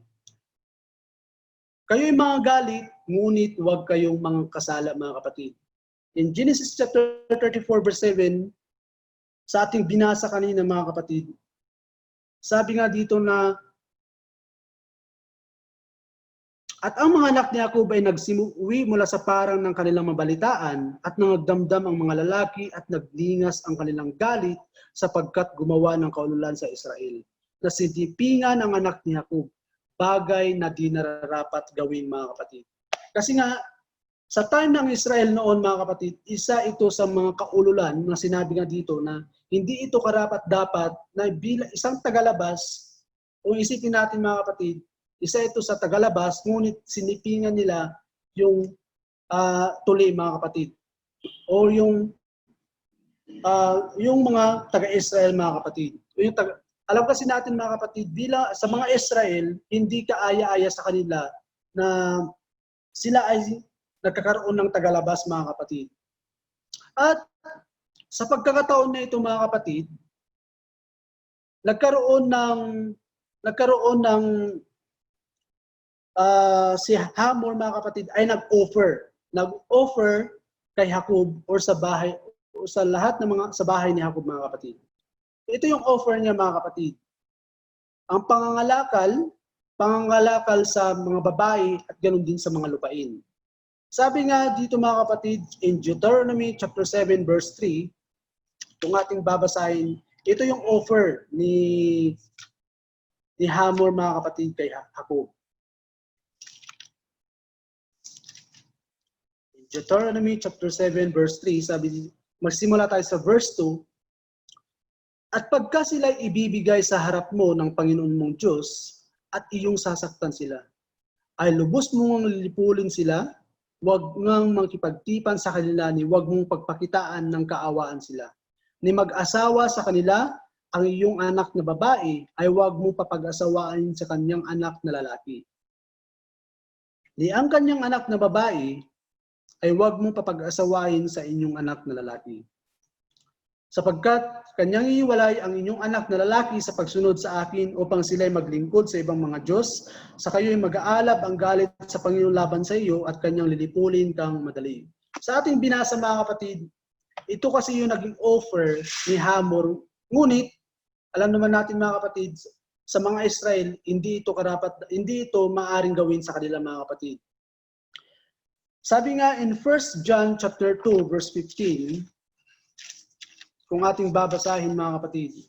kayo'y mga galit, ngunit huwag kayong mga kasala mga kapatid. In Genesis chapter 34 verse 7, sa ating binasa kanina mga kapatid, sabi nga dito na, at ang mga anak ni Jacob ay nagsimuwi mula sa parang ng kanilang mabalitaan at nagdamdam ang mga lalaki at naglingas ang kanilang galit sapagkat gumawa ng kaululan sa Israel. Nasidipingan ang anak ni Jacob, bagay na di nararapat gawin mga kapatid. Kasi nga, sa time ng Israel noon mga kapatid, isa ito sa mga kaululan na sinabi nga dito na hindi ito karapat-dapat na isang tagalabas, o isipin natin mga kapatid, isa ito sa tagalabas, ngunit sinipingan nila yung tuli mga kapatid. O yung mga taga-Israel mga kapatid. Alam kasi natin mga kapatid, sa mga Israel, hindi kaaya-aya sa kanila na sila ay nagkakaroon ng tagalabas mga kapatid. At sa pagkakataon na ito mga kapatid, nagkaroon ng si Hamor mga kapatid ay nag-offer kay Jacob or sa bahay o sa lahat ng sa bahay ni Jacob mga kapatid. Ito yung offer niya mga kapatid. Ang pangangalakal sa mga babae at ganoon din sa mga lupain. Sabi nga dito mga kapatid in Deuteronomy chapter 7 verse 3, kung ating babasahin, ito yung offer ni Hamor mga kapatid kay Jacob. Deuteronomy chapter 7 verse 3, sabi, magsimula tayo sa verse 2, at pagka sila'y ibibigay sa harap mo ng Panginoon mong Diyos at iyong sasaktan sila, ay lubos mong lilipulin sila, huwag ngang makipagtipan sa kanila ni huwag mong pagpakitaan ng kaawaan sila. Ni mag-asawa sa kanila, ang iyong anak na babae ay huwag mong papag-asawaan sa kanyang anak na lalaki. Ni ang kanyang anak na babae ay huwag mong papag-asawain sa inyong anak na lalaki. Sapagkat kanyang iiwalay ang inyong anak na lalaki sa pagsunod sa akin upang sila'y maglingkod sa ibang mga Diyos, sa kayo'y mag-aalab ang galit sa Panginoon laban sa iyo at kanyang lilipulin kang madali. Sa ating binasa mga kapatid, ito kasi yung naging offer ni Hamor. Ngunit, alam naman natin mga kapatid, sa mga Israel, hindi ito maaring gawin sa kanila mga kapatid. Sabi nga in 1 John chapter 2 verse 15, kung ating babasahin mga kapatid,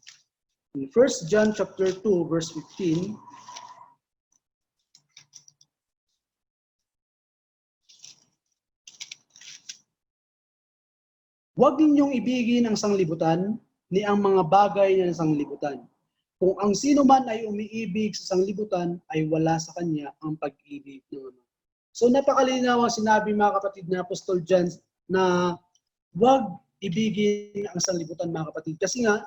in 1 John chapter 2 verse 15, huwag ninyong ibigin ang sanglibutan ni ang mga bagay ng sanglibutan. Kung ang sino man ay umiibig sa sanglibutan, ay wala sa kanya ang pag-ibig ng Ama. So napakalinaw ang sinabi mga kapatid ni Apostol John na huwag ibigin ang sanglibutan mga kapatid. Kasi nga,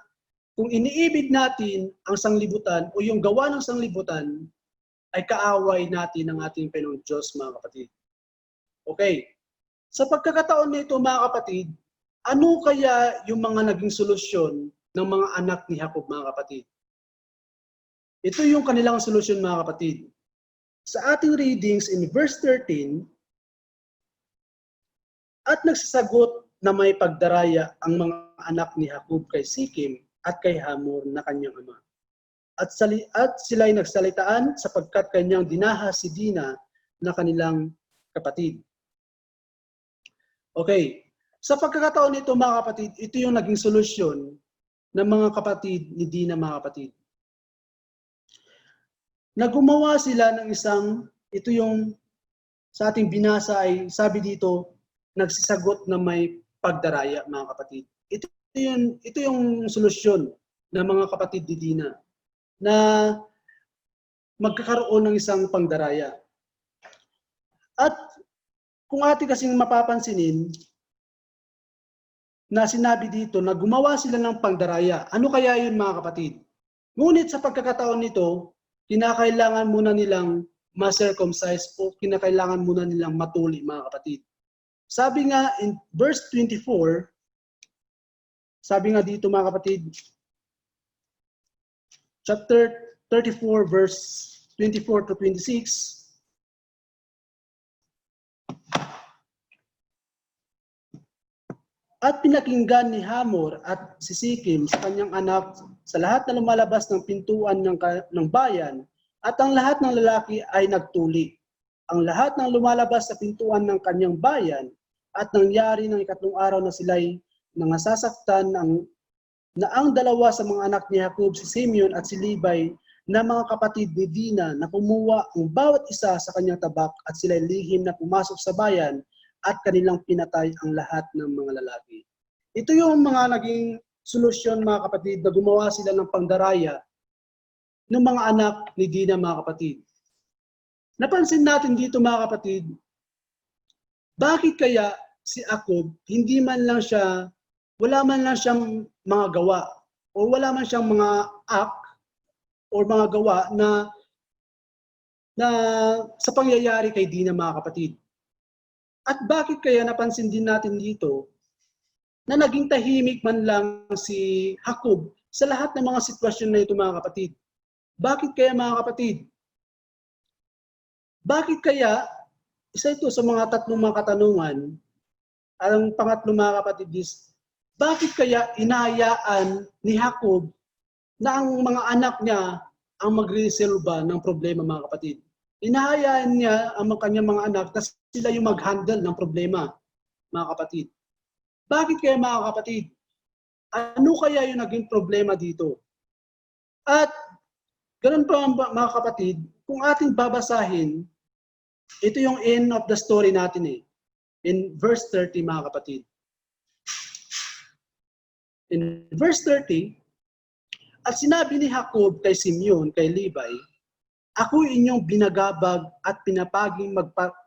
kung iniibig natin ang sanglibutan o yung gawa ng sanglibutan, ay kaaway natin ang ating Panginoong Diyos mga kapatid. Okay. Sa pagkakataon nito mga kapatid, ano kaya yung mga naging solusyon ng mga anak ni Jacob, mga kapatid. Ito yung kanilang solusyon, mga kapatid. Sa ating readings in verse 13, at nagsasagot na may pagdaraya ang mga anak ni Jacob kay Sikim at kay Hamor na kanyang ama. At sila'y nagsalitaan sapagkat kanyang dinaha si Dina na kanilang kapatid. Okay, sa pagkakataon nito, mga kapatid, ito yung naging solusyon ng mga kapatid ni Dina, mga kapatid. Nagumawa sila ng isang, ito yung sa ating binasa ay sabi dito, nagsisagot na may pagdaraya, mga kapatid. Ito yung solusyon ng mga kapatid ni Dina na magkakaroon ng isang pangdaraya. At kung ating kasing mapapansinin na sinabi dito na gumawa sila ng pangdaraya, ano kaya yun, mga kapatid? Ngunit sa pagkakataon nito, kinakailangan muna nilang ma-circumcise o kinakailangan muna nilang matuli, mga kapatid. Sabi nga in verse 24, sabi nga dito, mga kapatid, chapter 34 verse 24 to 26, at pinakinggan ni Hamor at si Sikim sa kanyang anak sa lahat na lumalabas ng pintuan ng bayan, at ang lahat ng lalaki ay nagtuli. Ang lahat ng lumalabas sa pintuan ng kanyang bayan, at nangyari ng ikatlong araw na sila'y nangasasaktan na ang dalawa sa mga anak ni Jacob, si Simeon at si Levi, na mga kapatid ni Dina, na kumuha ang bawat isa sa kanyang tabak, at sila'y lihim na pumasok sa bayan, at kanilang pinatay ang lahat ng mga lalaki. Ito yung mga naging solusyon, mga kapatid, na gumawa sila ng pangdaraya ng mga anak ni Dina, mga kapatid. Napansin natin dito, mga kapatid, bakit kaya si Jacob hindi man lang siya, wala man lang siyang mga gawa o wala man siyang mga act o mga gawa na sa pangyayari kay Dina, mga kapatid. At bakit kaya napansin din natin dito na naging tahimik man lang si Jacob sa lahat ng mga sitwasyon na ito, mga kapatid? Bakit kaya, mga kapatid? Bakit kaya, isa ito sa mga tatlong mga katanungan, ang pangatlo, mga kapatid, is, bakit kaya inahayaan ni Jacob na ang mga anak niya ang magresolba ng problema, mga kapatid? Inahayaan niya ang kanyang mga anak na sila yung mag-handle ng problema, mga kapatid. Bakit kaya, mga kapatid? Ano kaya yung naging problema dito? At ganun pa, mga kapatid, kung ating babasahin, ito yung end of the story natin in verse 30, mga kapatid. In verse 30, at sinabi ni Jacob kay Simeon, kay Levi, ako inyong binagabag at pinapaging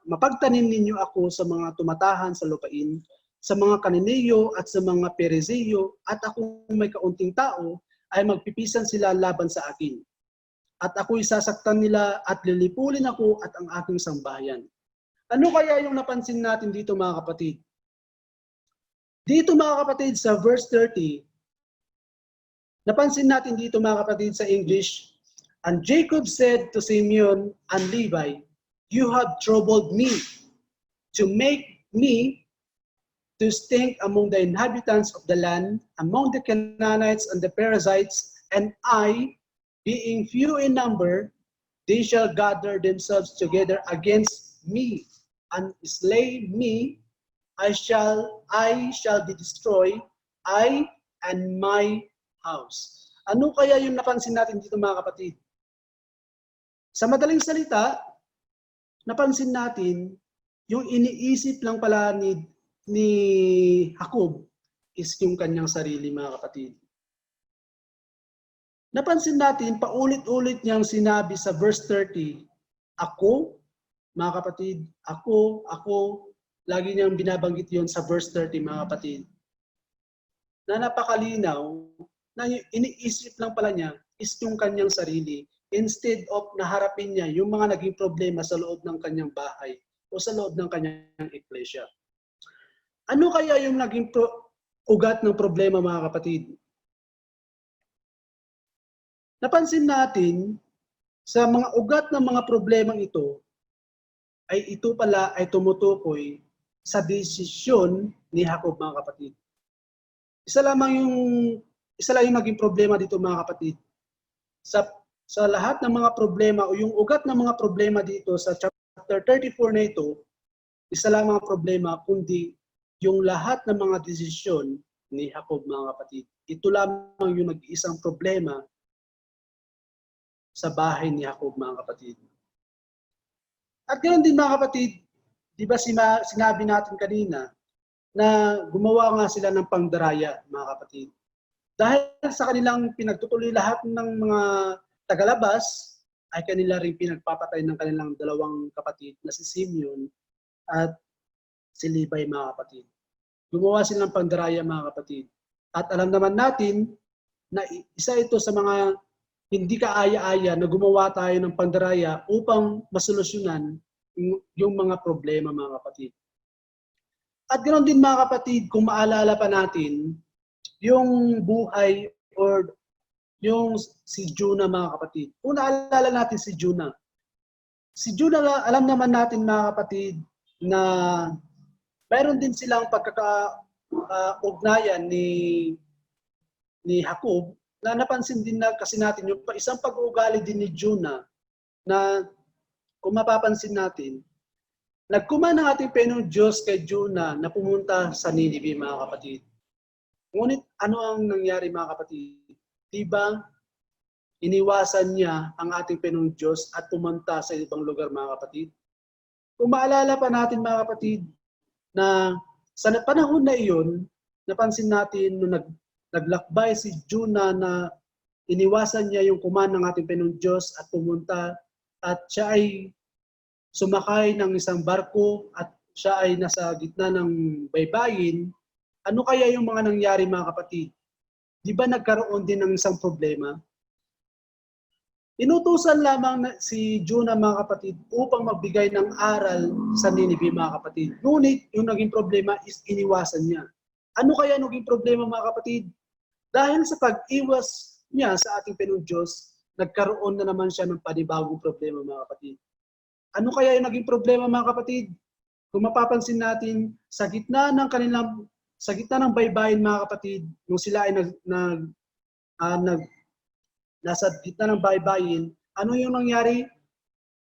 mapagtanim ninyo ako sa mga tumatahan sa lupain, sa mga Kanineyo at sa mga Perizeyo, at ako may kaunting tao ay magpipisan sila laban sa akin. At ako'y sasaktan nila at lilipulin ako at ang aking sambahayan. Ano kaya yung napansin natin dito, mga kapatid? Dito, mga kapatid, sa verse 30, napansin natin dito, mga kapatid, sa English, and Jacob said to Simeon and Levi, you have troubled me to make me to stink among the inhabitants of the land, among the Canaanites and the Perizzites, and I, being few in number, they shall gather themselves together against me and slay me. I shall be destroyed, I and my house. Ano kaya yung napansin natin dito, mga kapatid? Sa madaling salita, napansin natin yung iniisip lang pala ni Jacob is yung kanyang sarili, mga kapatid. Napansin natin, paulit-ulit niyang sinabi sa verse 30, ako, mga kapatid, ako, lagi niyang binabanggit yon sa verse 30, mga kapatid. Na napakalinaw, na iniisip lang pala niya is yung kanyang sarili, instead of naharapin niya yung mga naging problema sa loob ng kanyang bahay o sa loob ng kanyang iglesia. Ano kaya yung naging ugat ng problema, mga kapatid? napansin natin sa mga ugat ng mga problemang ito pala ay tumutukoy sa desisyon ni Jacob, mga kapatid. Isa lang yung naging problema dito, mga kapatid. Sa lahat ng mga problema o yung ugat ng mga problema dito sa chapter 34 na ito, isa lang mga problema kundi yung lahat ng mga desisyon ni Jacob, mga kapatid. Ito lamang yung nag-iisang problema sa bahay ni Jacob, mga kapatid. At ganoon din, mga kapatid, di ba sinabi natin kanina na gumawa nga sila ng pangdaraya, mga kapatid. Dahil sa kanilang pinagtutuloy lahat ng mga tagalabas, ay kanila rin pinagpapatay ng kanilang dalawang kapatid na si Simeon at si Levi, mga kapatid. Gumawa sila ng pandaraya, mga kapatid. At alam naman natin na isa ito sa mga hindi kaaya-aya na gumawa tayo ng pandaraya upang masolusyonan yung mga problema, mga kapatid. At ganoon din, mga kapatid, kung maalala pa natin, yung buhay or yung si Jonah, mga kapatid. Kung naalala natin si Jonah, alam naman natin, mga kapatid, na mayroon din silang pagkaka-ugnayan ni Jacob na napansin din na kasi natin yung isang pag-uugali din ni Jonah na kung mapapansin natin, nagkuman ng ating Panginoong Diyos kay Jonah na pumunta sa Nineveh, mga kapatid. Ngunit ano ang nangyari, mga kapatid? Diba iniwasan niya ang ating Panginoong Diyos at pumunta sa ibang lugar, mga kapatid? Kung maalala pa natin, mga kapatid, na sa panahon na iyon, napansin natin nung naglakbay si Jonah na iniwasan niya yung command ng ating Panginoong Diyos at pumunta at siya ay sumakay ng isang barko at siya ay nasa gitna ng baybayin. Ano kaya yung mga nangyari, mga kapatid? Di ba nagkaroon din ng isang problema? Inutusan lamang si Jonah, mga kapatid, upang magbigay ng aral sa Nineveh, mga kapatid. Ngunit yung naging problema is iniwasan niya. Ano kaya naging problema, mga kapatid? Dahil sa pag-iwas niya sa ating Panginoong Diyos, nagkaroon na naman siya ng panibagong problema, mga kapatid. Ano kaya yung naging problema, mga kapatid? Kung mapapansin natin, sa gitna ng baybayin, mga kapatid, nung sila ay nasa gitna ng baybayin, ano yung nangyari?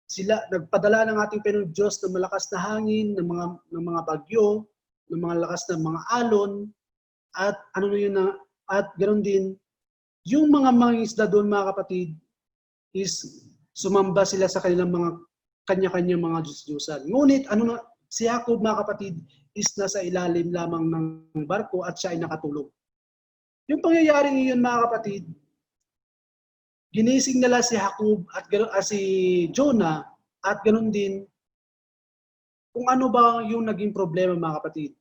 Sila nagpadala ng ating Panginoong Diyos ng malakas na hangin, ng mga bagyo, ng mga lakas ng mga alon, at at ganoon din yung mga mangingisda doon, mga kapatid, is sumamba sila sa kanilang mga kanya-kanya mga Diyos-Diyosan. Ngunit si Jacob, mga kapatid, is nasa ilalim lamang ng barko at siya ay nakatulog. Yung pangyayaring iyon, mga kapatid, ginising nila si Jacob at si Jonah at ganoon din kung ano ba yung naging problema, mga kapatid.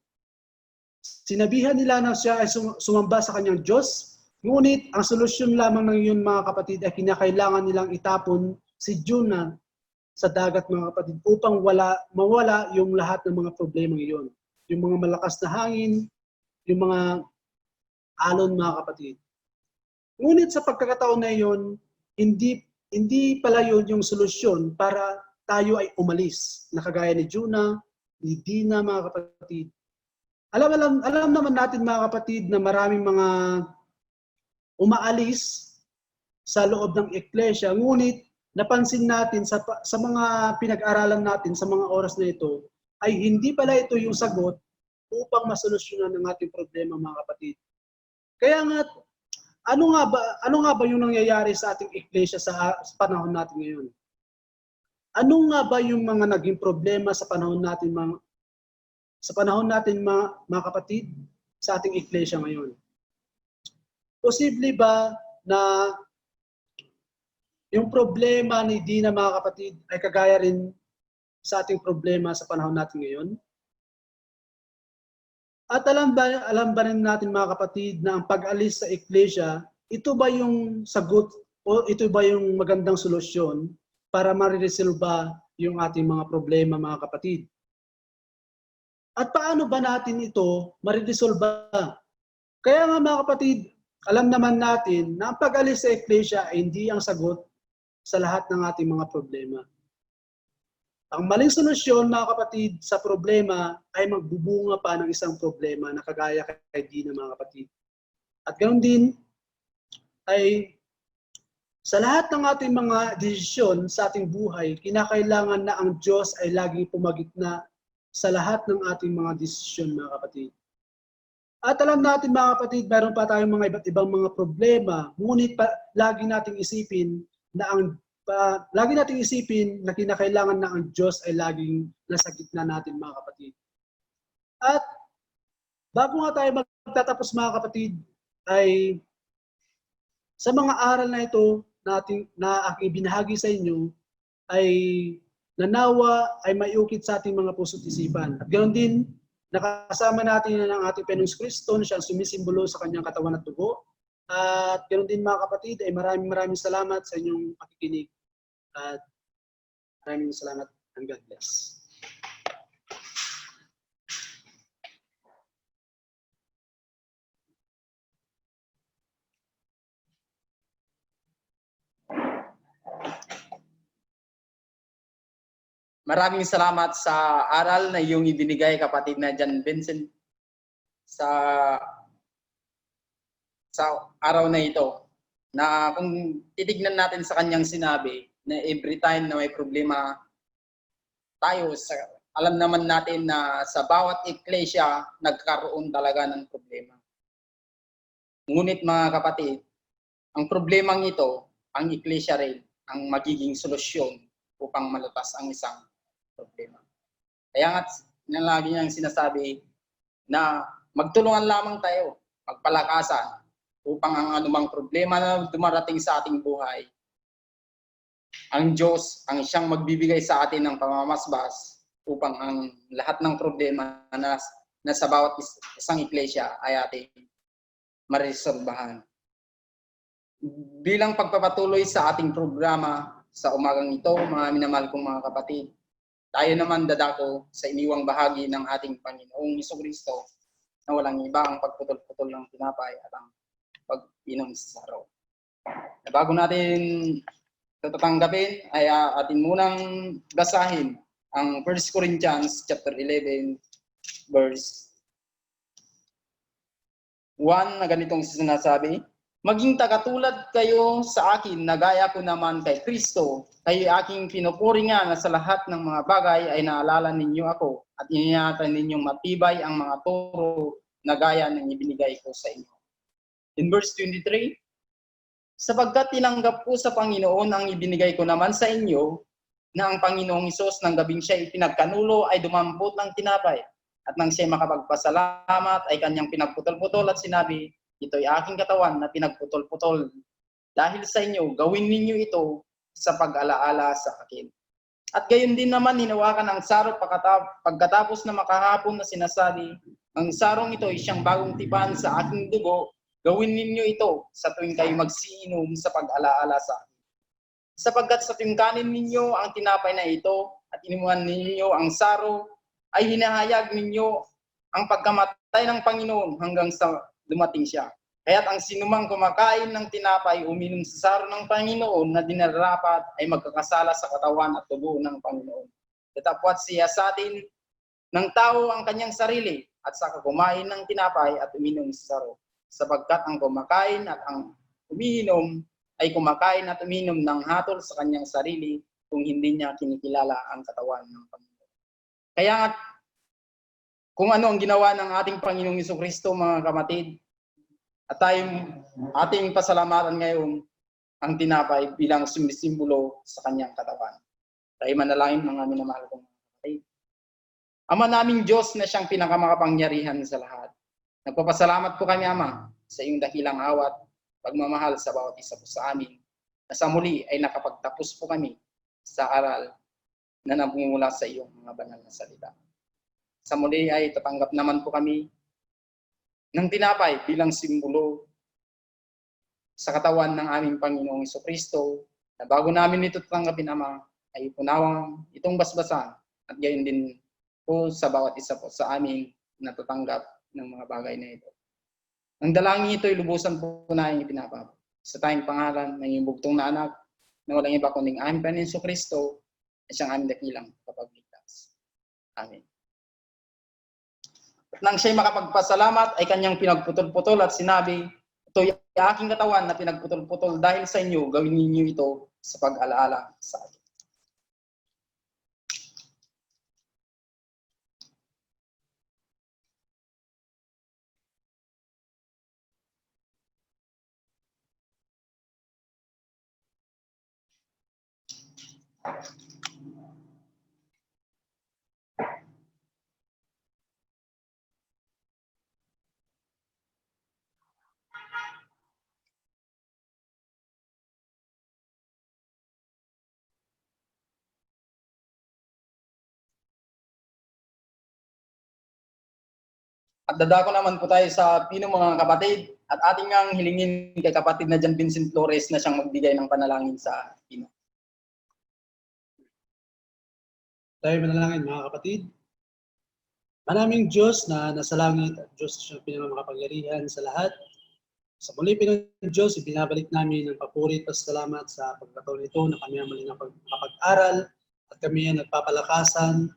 Sinabihan nila na siya ay sumamba sa kanyang Diyos, ngunit ang solusyon lamang ng iyon, mga kapatid, ay kinakailangan nilang itapon si Jonah sa dagat, mga kapatid, upang mawala yung lahat ng mga problema iyon. Yung mga malakas na hangin, yung mga alon, mga kapatid. Ngunit sa pagkakataon na iyon, hindi pala yun yung solusyon para tayo ay umalis. Nakagaya ni Jonah, ni Dina, mga kapatid. Alam naman natin, mga kapatid, na maraming mga umaalis sa loob ng iglesia. Ngunit napansin natin sa mga pinag-aralan natin sa mga oras na ito, ay hindi pala ito yung sagot upang masolusyonan ang ating problema, mga kapatid. Kaya nga, ano nga ba yung nangyayari sa ating iglesia sa panahon natin ngayon? Ano nga ba yung mga naging problema sa panahon natin, mga kapatid, sa ating iglesia ngayon? Posible ba na yung problema ni Dina, mga kapatid, ay kagaya rin sa ating problema sa panahon natin ngayon? At alam ba rin natin, mga kapatid, na ang pag-alis sa iglesia, ito ba yung sagot o ito ba yung magandang solusyon para mariresolba yung ating mga problema, mga kapatid? At paano ba natin ito mariresolba? Kaya nga, mga kapatid, alam naman natin na ang pag-alis sa Eklesia ay hindi ang sagot sa lahat ng ating mga problema. Ang maling solusyon, mga kapatid, sa problema ay magbubunga pa ng isang problema na kagaya kay Dina, mga kapatid. At ganoon din ay sa lahat ng ating mga desisyon sa ating buhay, kinakailangan na ang Diyos ay laging pumagitna sa lahat ng ating mga desisyon, mga kapatid. At alam natin, mga kapatid, mayroon pa tayong mga iba't ibang mga problema, ngunit lagi nating isipin na kinakailangan na ang Diyos ay laging nasa gitna natin, mga kapatid. At bago nga tayo magtatapos, mga kapatid, ay sa mga aral na ito na aking binahagi sa inyo ay nanawa ay maiukit sa ating mga puso't isipan. At ganoon din, nakasama natin ang ating Panginoong Kristo na siyang sumisimbolo sa kanyang katawan at dugo. At ganoon din, mga kapatid, ay maraming salamat sa inyong pakikinig. At maraming salamat and God bless. Maraming salamat sa aral na iyong ibinigay, kapatid na John Vincent, sa araw na ito. Na kung titignan natin sa kanyang sinabi, na every time na may problema tayo, alam naman natin na sa bawat eklesia, nagkaroon talaga ng problema. Ngunit, mga kapatid, ang problemang ito, ang eklesia rin, ang magiging solusyon upang malutas ang isang problema. Kaya nga, lagi niyang sinasabi na magtulungan lamang tayo, magpalakasan, upang ang anumang problema na dumarating sa ating buhay, ang Diyos ang siyang magbibigay sa atin ng pamamasbas upang ang lahat ng problema na sa bawat isang eklesia ay ating maresolbahan. Bilang pagpapatuloy sa ating programa sa umagang ito, mga minamahal kong mga kapatid, tayo naman dadako sa iniwang bahagi ng ating Panginoong Jesucristo na walang iba ang pagputol-putol ng tinapay at ang pag-inom sa saro. Bago natin tatanggapin ay atin munang basahin ang 1 Corinthians chapter 11 verse 1 na ganitong sinasabi, maging takatulad kayo sa akin na gaya ko naman kay Kristo, ay aking pinupuri nga na sa lahat ng mga bagay ay naalala ninyo ako at iniingatan ninyong matibay ang mga turo na gaya ng ibinigay ko sa inyo. In verse 23, sapagkat tinanggap ko sa Panginoon ang ibinigay ko naman sa inyo, na ang Panginoong Hesus ng gabing siya ipinagkanulo ay dumampot ng tinapay, at nang siya makapagpasalamat ay kanyang pinagputol-putol at sinabi, ito'y aking katawan na pinagputol-putol. Dahil sa inyo, gawin ninyo ito sa pag-alaala sa akin. At gayon din naman, hinawakan ang saro pagkatapos na makahapon na sinasabi, ang sarong ito ay siyang bagong tipan sa aking dugo, gawin ninyo ito sa tuwing kayo magsiinom sa pag-alaala sa akin. Sapagkat sa tuwing kanin ninyo ang tinapay na ito at inuman ninyo ang saro, ay hinahayag ninyo ang pagkamatay ng Panginoon hanggang sa dumating siya. Kaya't ang sinumang kumakain ng tinapay, uminom sa saro ng Panginoon na dinarapat ay magkakasala sa katawan at dugo ng Panginoon. Datapwat siya sa atin ng tao ang kanyang sarili at saka kumain ng tinapay at uminom sa saro. Sapagkat ang kumakain at ang umiinom ay kumakain at uminom ng hatol sa kanyang sarili kung hindi niya kinikilala ang katawan ng Panginoon. Kaya nga, kung ano ang ginawa ng ating Panginoong Jesucristo, mga kapatid, at ating pasalamatan ngayon ang tinapay bilang sumisimbolo sa kanyang katawan. Tayo manalangin, mga minamahal kong mga kapatid. Ama naming Diyos na siyang pinakamakapangyarihan sa lahat. Nagpapasalamat po kami, Ama, sa iyong dakilang awat, pagmamahal sa bawat isa po sa amin, na sa muli ay nakapagtapos po kami sa aral na namumula sa iyong mga banal na salita. Sa muli ay tatanggap naman po kami ng tinapay bilang simbolo sa katawan ng aming Panginoong Jesucristo, na bago namin ito tatanggapin, Ama, ay punawang itong basbasan at gayon din po sa bawat isa po sa aming natatanggap ng mga bagay na ito. Ang dalangin ito ay lubusan po na ipinapabot. Sa tayong pangalan ng iyong bugtong na anak, na walang iba kundi ang aming Panginoon Kristo, at siyang aming dakilang kapagligtas. Amen. At nang siya'y makapagpasalamat, ay kanyang pinagputol-putol at sinabi, ito'y aking katawan na pinagputol-putol dahil sa inyo, gawin ninyo ito sa pag-alaala sa akin. At dadako naman po tayo sa pino mga kapatid at ating ngang hilingin kay kapatid na John Vincent Flores na siyang magbigay ng panalangin sa pino. Tayo manalangin mga kapatid. Manaming Diyos na nasa langit at Diyos na siyang pinakamakapangyarihan sa lahat. Sa muli Pinoong Diyos, ibinabalik namin ang papuri at salamat sa pagkataon nito na kami ang muli nakapag-aral at kami ang nagpapalakasan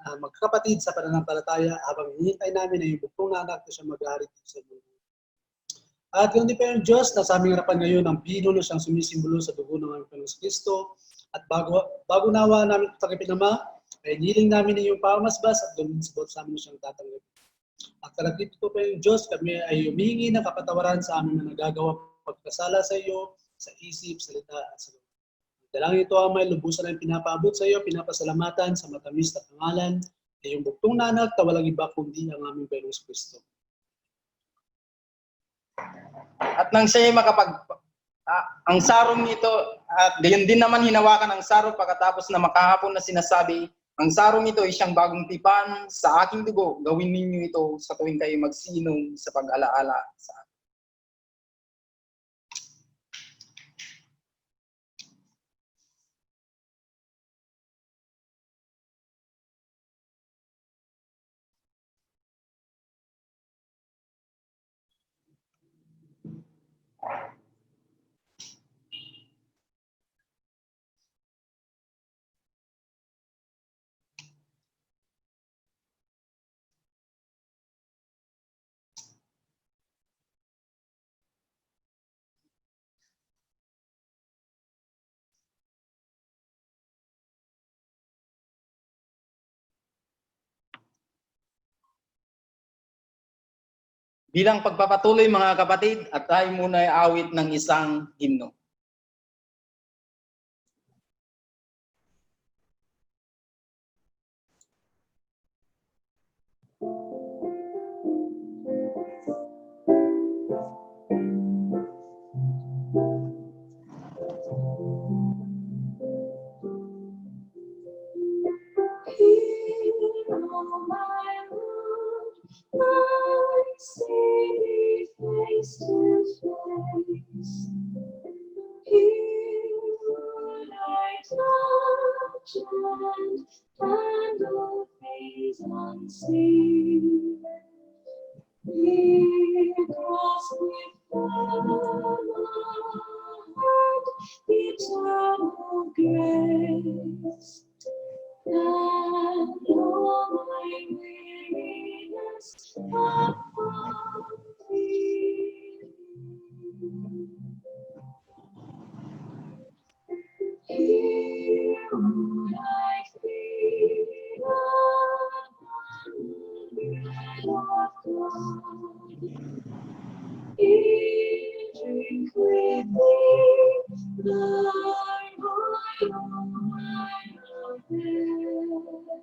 magkakapatid sa pananampalataya habang hinihintay namin na yung bugtong na anak na siya mag-aarit sa mundo. At ganoon din pa yung Diyos na sa aming harapan ngayon ang pino na siyang sumisimbolo sa dugo ng aming Panginoon Kristo. At bago nawa namin tanggapin Ama, ay niling namin na yung pamasbas at luminsabot sa amin na siyang tatanggapin. At kalagip ko pa yung Diyos, kami ay humingi ng kapatawaran sa aming na nagagawa pagkasala sa iyo, sa isip, salita at sa gawa. Dalangin ito ang may lubusan ang pinapaabot sa iyo, pinapasalamatan sa matamis na pangalan, na yung bugtong na anak, walang iba kundi ang aming Panginoong Kristo. At nang siya'y ang sarong ito, at gayon din naman hinawakan ang sarong pagkatapos na makahapon na sinasabi, ang sarong ito ay siyang bagong tipan sa aking dugo, gawin ninyo ito sa tuwing kayo magsiinom sa pag-alaala sa akin. Bilang pagpapatuloy mga kapatid, at tayo muna ay awit ng isang himno. Hear, O my Lord, I see thee face to face. Here would I touch and handle things unseen. Here grasp with firm hand eternal grace. And all my weariness upon thee. Here would I feed upon the bread of God. Eat, drink with thee, thy royal wine of heaven.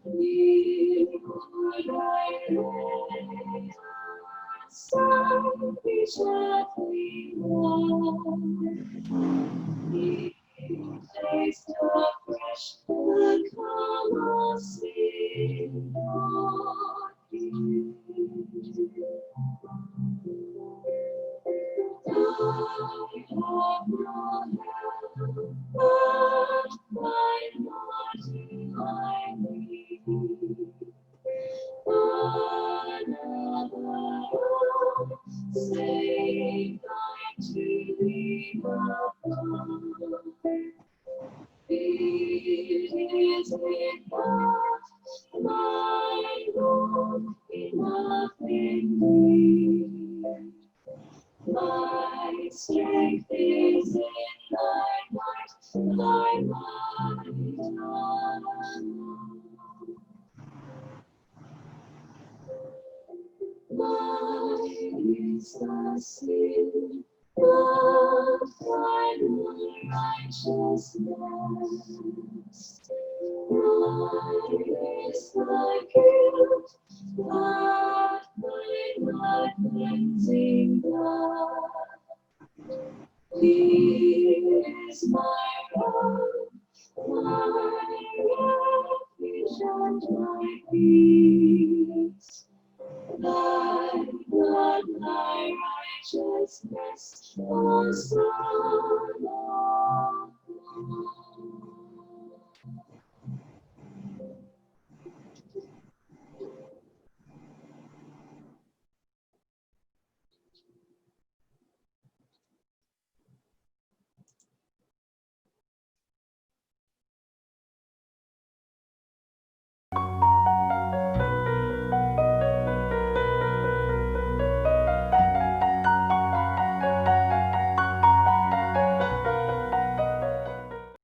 Here would I lay aside thee gently warm. Taste afresh the calm of sleep on thee. I have no help but my Lord whom I need. Another Save thine to thee above. It is enough, my Lord, enough in me. My strength is in thy might alone. Mine is the sin of thine righteousness. Mine is the guilt of thine cleansing blood. He is my rock, my refuge and my peace. Thy blood, thy righteousness, O Son of God.